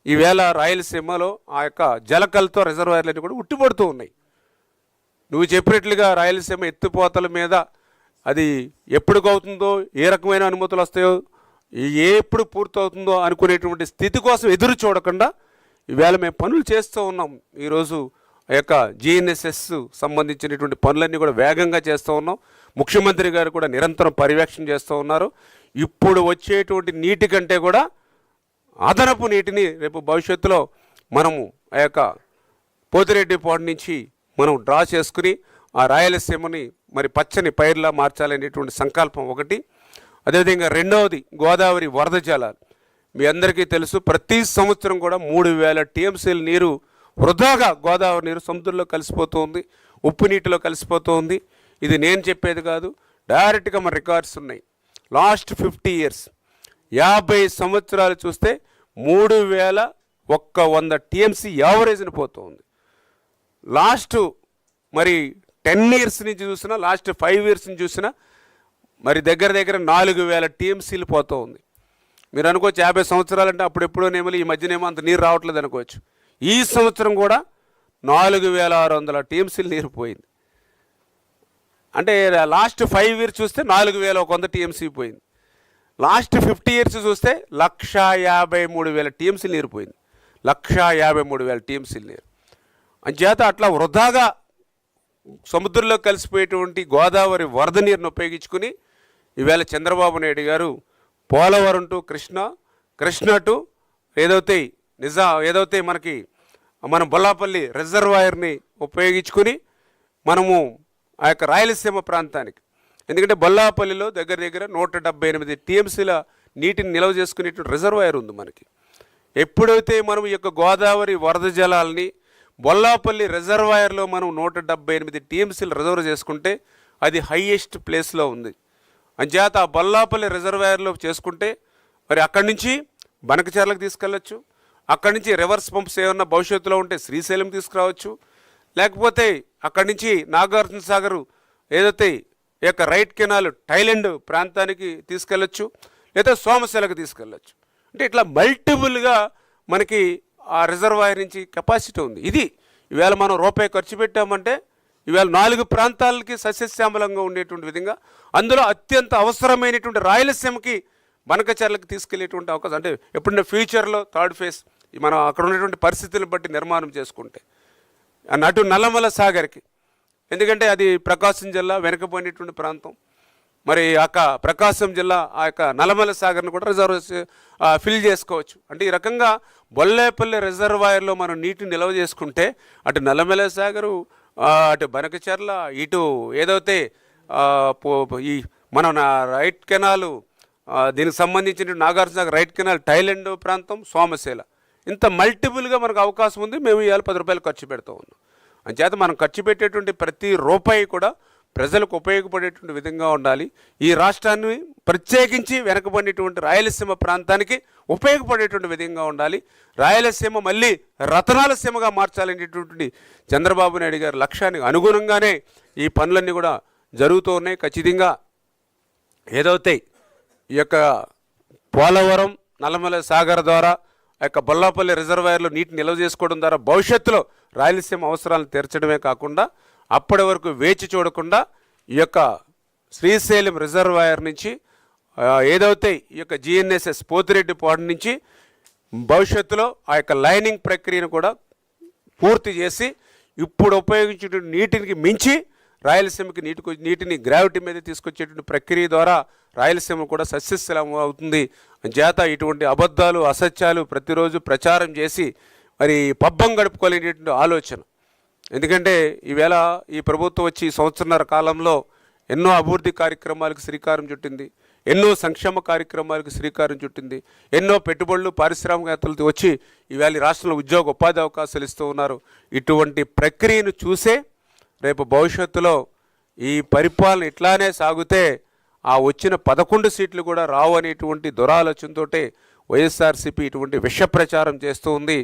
ఈవేళ రాయలసీమలో ఆ యొక్క జలకలతో రిజర్వాయర్లన్నీ కూడా ఉట్టిపడుతూ ఉన్నాయి. నువ్వు చెప్పినట్లుగా రాయలసీమ ఎత్తిపోతల మీద అది ఎప్పటికవుతుందో, ఏ రకమైన అనుమతులు వస్తాయో, ఎప్పుడు పూర్తవుతుందో అనుకునేటువంటి స్థితి కోసం ఎదురు చూడకుండా ఈవేళ మేము పనులు చేస్తూ ఉన్నాం. ఈరోజు ఆ యొక్క జిఎన్ఎస్ఎస్ సంబంధించినటువంటి పనులన్నీ కూడా వేగంగా చేస్తూ ఉన్నాం. ముఖ్యమంత్రి గారు కూడా నిరంతరం పర్యవేక్షణ చేస్తూ ఉన్నారు. ఇప్పుడు వచ్చేటువంటి నీటి కంటే కూడా అదనపు నీటిని రేపు భవిష్యత్తులో మనము ఆ యొక్క పోతిరెడ్డిపాడు నుంచి మనం డ్రా చేసుకుని ఆ రాయలసీమని మరి పచ్చని పైర్లా మార్చాలనేటువంటి సంకల్పం ఒకటి. అదేవిధంగా రెండవది గోదావరి వరద జలాలు. మీ అందరికీ తెలుసు, ప్రతి సంవత్సరం కూడా 3000 టీఎంసీల నీరు వృధాగా గోదావరి నీరు సముద్రంలో కలిసిపోతుంది, ఉప్పు నీటిలో కలిసిపోతుంది. ఇది నేను చెప్పేది కాదు, డైరెక్ట్గా మన రికార్డ్స్ ఉన్నాయి. లాస్ట్ 50 ఇయర్స్ 50 సంవత్సరాలు చూస్తే 3100 టీఎంసీ యావరేజ్ని పోతుంది. లాస్ట్ మరి 10 ఇయర్స్ నుంచి చూసినా, లాస్ట్ 5 ఇయర్స్ నుంచి చూసినా మరి దగ్గర 4000 టీఎంసీలు పోతూ ఉంది. మీరు అనుకోవచ్చు 50 సంవత్సరాలు అంటే అప్పుడెప్పుడోనేమో ఈ మధ్యనేమో అంత నీరు రావట్లేదు అనుకోవచ్చు. ఈ సంవత్సరం కూడా 4600 టీఎంసీలు నీరు పోయింది. అంటే లాస్ట్ 5 ఇయర్స్ చూస్తే 4100 టీఎంసీ పోయింది. లాస్ట్ 50 ఇయర్స్ చూస్తే 153,000 టీఎంసీలు నీరు పోయింది. 153,000 టీఎంసీలు నీరు. అంచేత అట్లా వృధాగా సముద్రంలో కలిసిపోయేటువంటి గోదావరి వరద నీరును ఉపయోగించుకుని ఈవేళ చంద్రబాబు నాయుడు గారు పోలవరం టు కృష్ణ టు ఏదైతే మనకి మన బొల్లాపల్లి రిజర్వాయర్ని ఉపయోగించుకుని మనము ఆ యొక్క రాయలసీమ ప్రాంతానికి, ఎందుకంటే బొల్లాపల్లిలో దగ్గర 178 టీఎంసీల నీటిని నిల్వ చేసుకునేటువంటి రిజర్వాయర్ ఉంది మనకి. ఎప్పుడైతే మనం ఈ యొక్క గోదావరి వరద జలాల్ని బొల్లాపల్లి రిజర్వాయర్లో మనం 178 టీఎంసీలు రిజర్వ్ చేసుకుంటే అది హైయెస్ట్ ప్లేస్లో ఉంది. అంచేత ఆ బొల్లాపల్లి రిజర్వాయర్లో చేసుకుంటే మరి అక్కడి నుంచి బనకచెర్లకు తీసుకెళ్ళచ్చు, అక్కడి నుంచి రివర్స్ పంప్స్ ఏమన్నా భవిష్యత్తులో ఉంటే శ్రీశైలం తీసుకురావచ్చు, లేకపోతే అక్కడి నుంచి నాగార్జున సాగర్ ఏదైతే ఈ యొక్క రైట్ కెనాల్ థాయిలాండ్ ప్రాంతానికి తీసుకెళ్ళచ్చు, లేదా సోమశిలకు తీసుకెళ్ళచ్చు. అంటే ఇట్లా మల్టిపుల్గా మనకి ఆ రిజర్వాయర్ నుంచి కెపాసిటీ ఉంది. ఇది ఈవేళ మనం రూపాయి ఖర్చు పెట్టామంటే ఈవేళ 4 ప్రాంతాలకి సస్యశ్యామలంగా ఉండేటువంటి విధంగా, అందులో అత్యంత అవసరమైనటువంటి రాయలసీమకి బనకచెర్లకు తీసుకెళ్లేటువంటి అవకాశం, అంటే ఎప్పుడైనా ఫ్యూచర్లో థర్డ్ ఫేజ్ మనం అక్కడ ఉన్నటువంటి పరిస్థితులను బట్టి నిర్మాణం చేసుకుంటే అటు నల్లమల సాగర్కి, ఎందుకంటే అది ప్రకాశం జిల్లా వెనకబడినటువంటి ప్రాంతం, మరి ప్రకాశం జిల్లా ఆ యొక్క నల్లమల సాగర్ని కూడా ఫిల్ చేసుకోవచ్చు. అంటే ఈ రకంగా బొల్లేపల్లి రిజర్వాయర్లో మనం నీటిని నిల్వ చేసుకుంటే అటు నల్లమల సాగరు, అటు బనకచెర్ల, ఇటు ఏదైతే ఈ మనం రైట్ కెనాలు దీనికి సంబంధించిన నాగార్జున రైట్ కెనాల్ థాయిలాండ్ ప్రాంతం, సోమశిల, ఇంత మల్టిపుల్గా మనకు అవకాశం ఉంది. మేము ఇవాళ 10 రూపాయలు ఖర్చు పెడుతూ ఉన్నాం. అంచేత మనం ఖర్చు పెట్టేటువంటి ప్రతి రూపాయి కూడా ప్రజలకు ఉపయోగపడేటువంటి విధంగా ఉండాలి. ఈ రాష్ట్రాన్ని ప్రత్యేకించి వెనకబడినటువంటి రాయలసీమ ప్రాంతానికి ఉపయోగపడేటువంటి విధంగా ఉండాలి. రాయలసీమ మళ్ళీ రతనాల సీమగా మార్చాలనేటువంటి చంద్రబాబు నాయుడు గారి లక్ష్యానికి అనుగుణంగానే ఈ పనులన్నీ కూడా జరుగుతూ ఉన్నాయి. ఖచ్చితంగా ఏదైతే ఈ యొక్క పోలవరం నల్లమల సాగర్ ద్వారా ఆ యొక్క బొల్లాపల్లి రిజర్వాయర్లో నీటిని నిల్వ చేసుకోవడం ద్వారా భవిష్యత్తులో రాయలసీమ అవసరాలను తీర్చడమే కాకుండా అప్పటి వరకు వేచి చూడకుండా ఈ యొక్క శ్రీశైలం రిజర్వాయర్ నుంచి ఏదైతే ఈ యొక్క జిఎన్ఎస్ఎస్ పోతిరెడ్డి పాడు నుంచి భవిష్యత్తులో ఆ యొక్క లైనింగ్ ప్రక్రియను కూడా పూర్తి చేసి ఇప్పుడు ఉపయోగించే నీటికి మించి రాయలసీమకి నీటిని గ్రావిటీ మీద తీసుకొచ్చేటువంటి ప్రక్రియ ద్వారా రాయలసీమ కూడా సస్యశ్యామం అవుతుంది. చేత ఇటువంటి అబద్ధాలు అసత్యాలు ప్రతిరోజు ప్రచారం చేసి మరి పబ్బం గడుపుకోలేనటువంటి ఆలోచన. ఎందుకంటే ఈవేళ ఈ ప్రభుత్వం వచ్చి సంవత్సరన్నర కాలంలో ఎన్నో అభివృద్ధి కార్యక్రమాలకు శ్రీకారం చుట్టింది, ఎన్నో సంక్షేమ కార్యక్రమాలకు శ్రీకారం చుట్టింది, ఎన్నో పెట్టుబడులు పారిశ్రామికవేత్తలతో వచ్చి ఈవేళ రాష్ట్రంలో ఉద్యోగ ఉపాధి అవకాశాలు ఇస్తూ ఉన్నారు. ఇటువంటి ప్రక్రియను చూసే రేపు భవిష్యత్తులో ఈ పరిపాలన ఇట్లానే సాగితే ఆ వచ్చిన 11 సీట్లు కూడా రావు అనేటువంటి దురాలోచనతో వైఎస్ఆర్సీపీ ఇటువంటి విష ప్రచారం చేస్తూ ఉంది.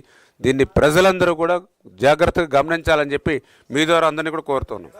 దీన్ని ప్రజలందరూ కూడా జాగ్రత్తగా గమనించాలని చెప్పి మీ ద్వారా అందరినీ కూడా కోరుతున్నాం.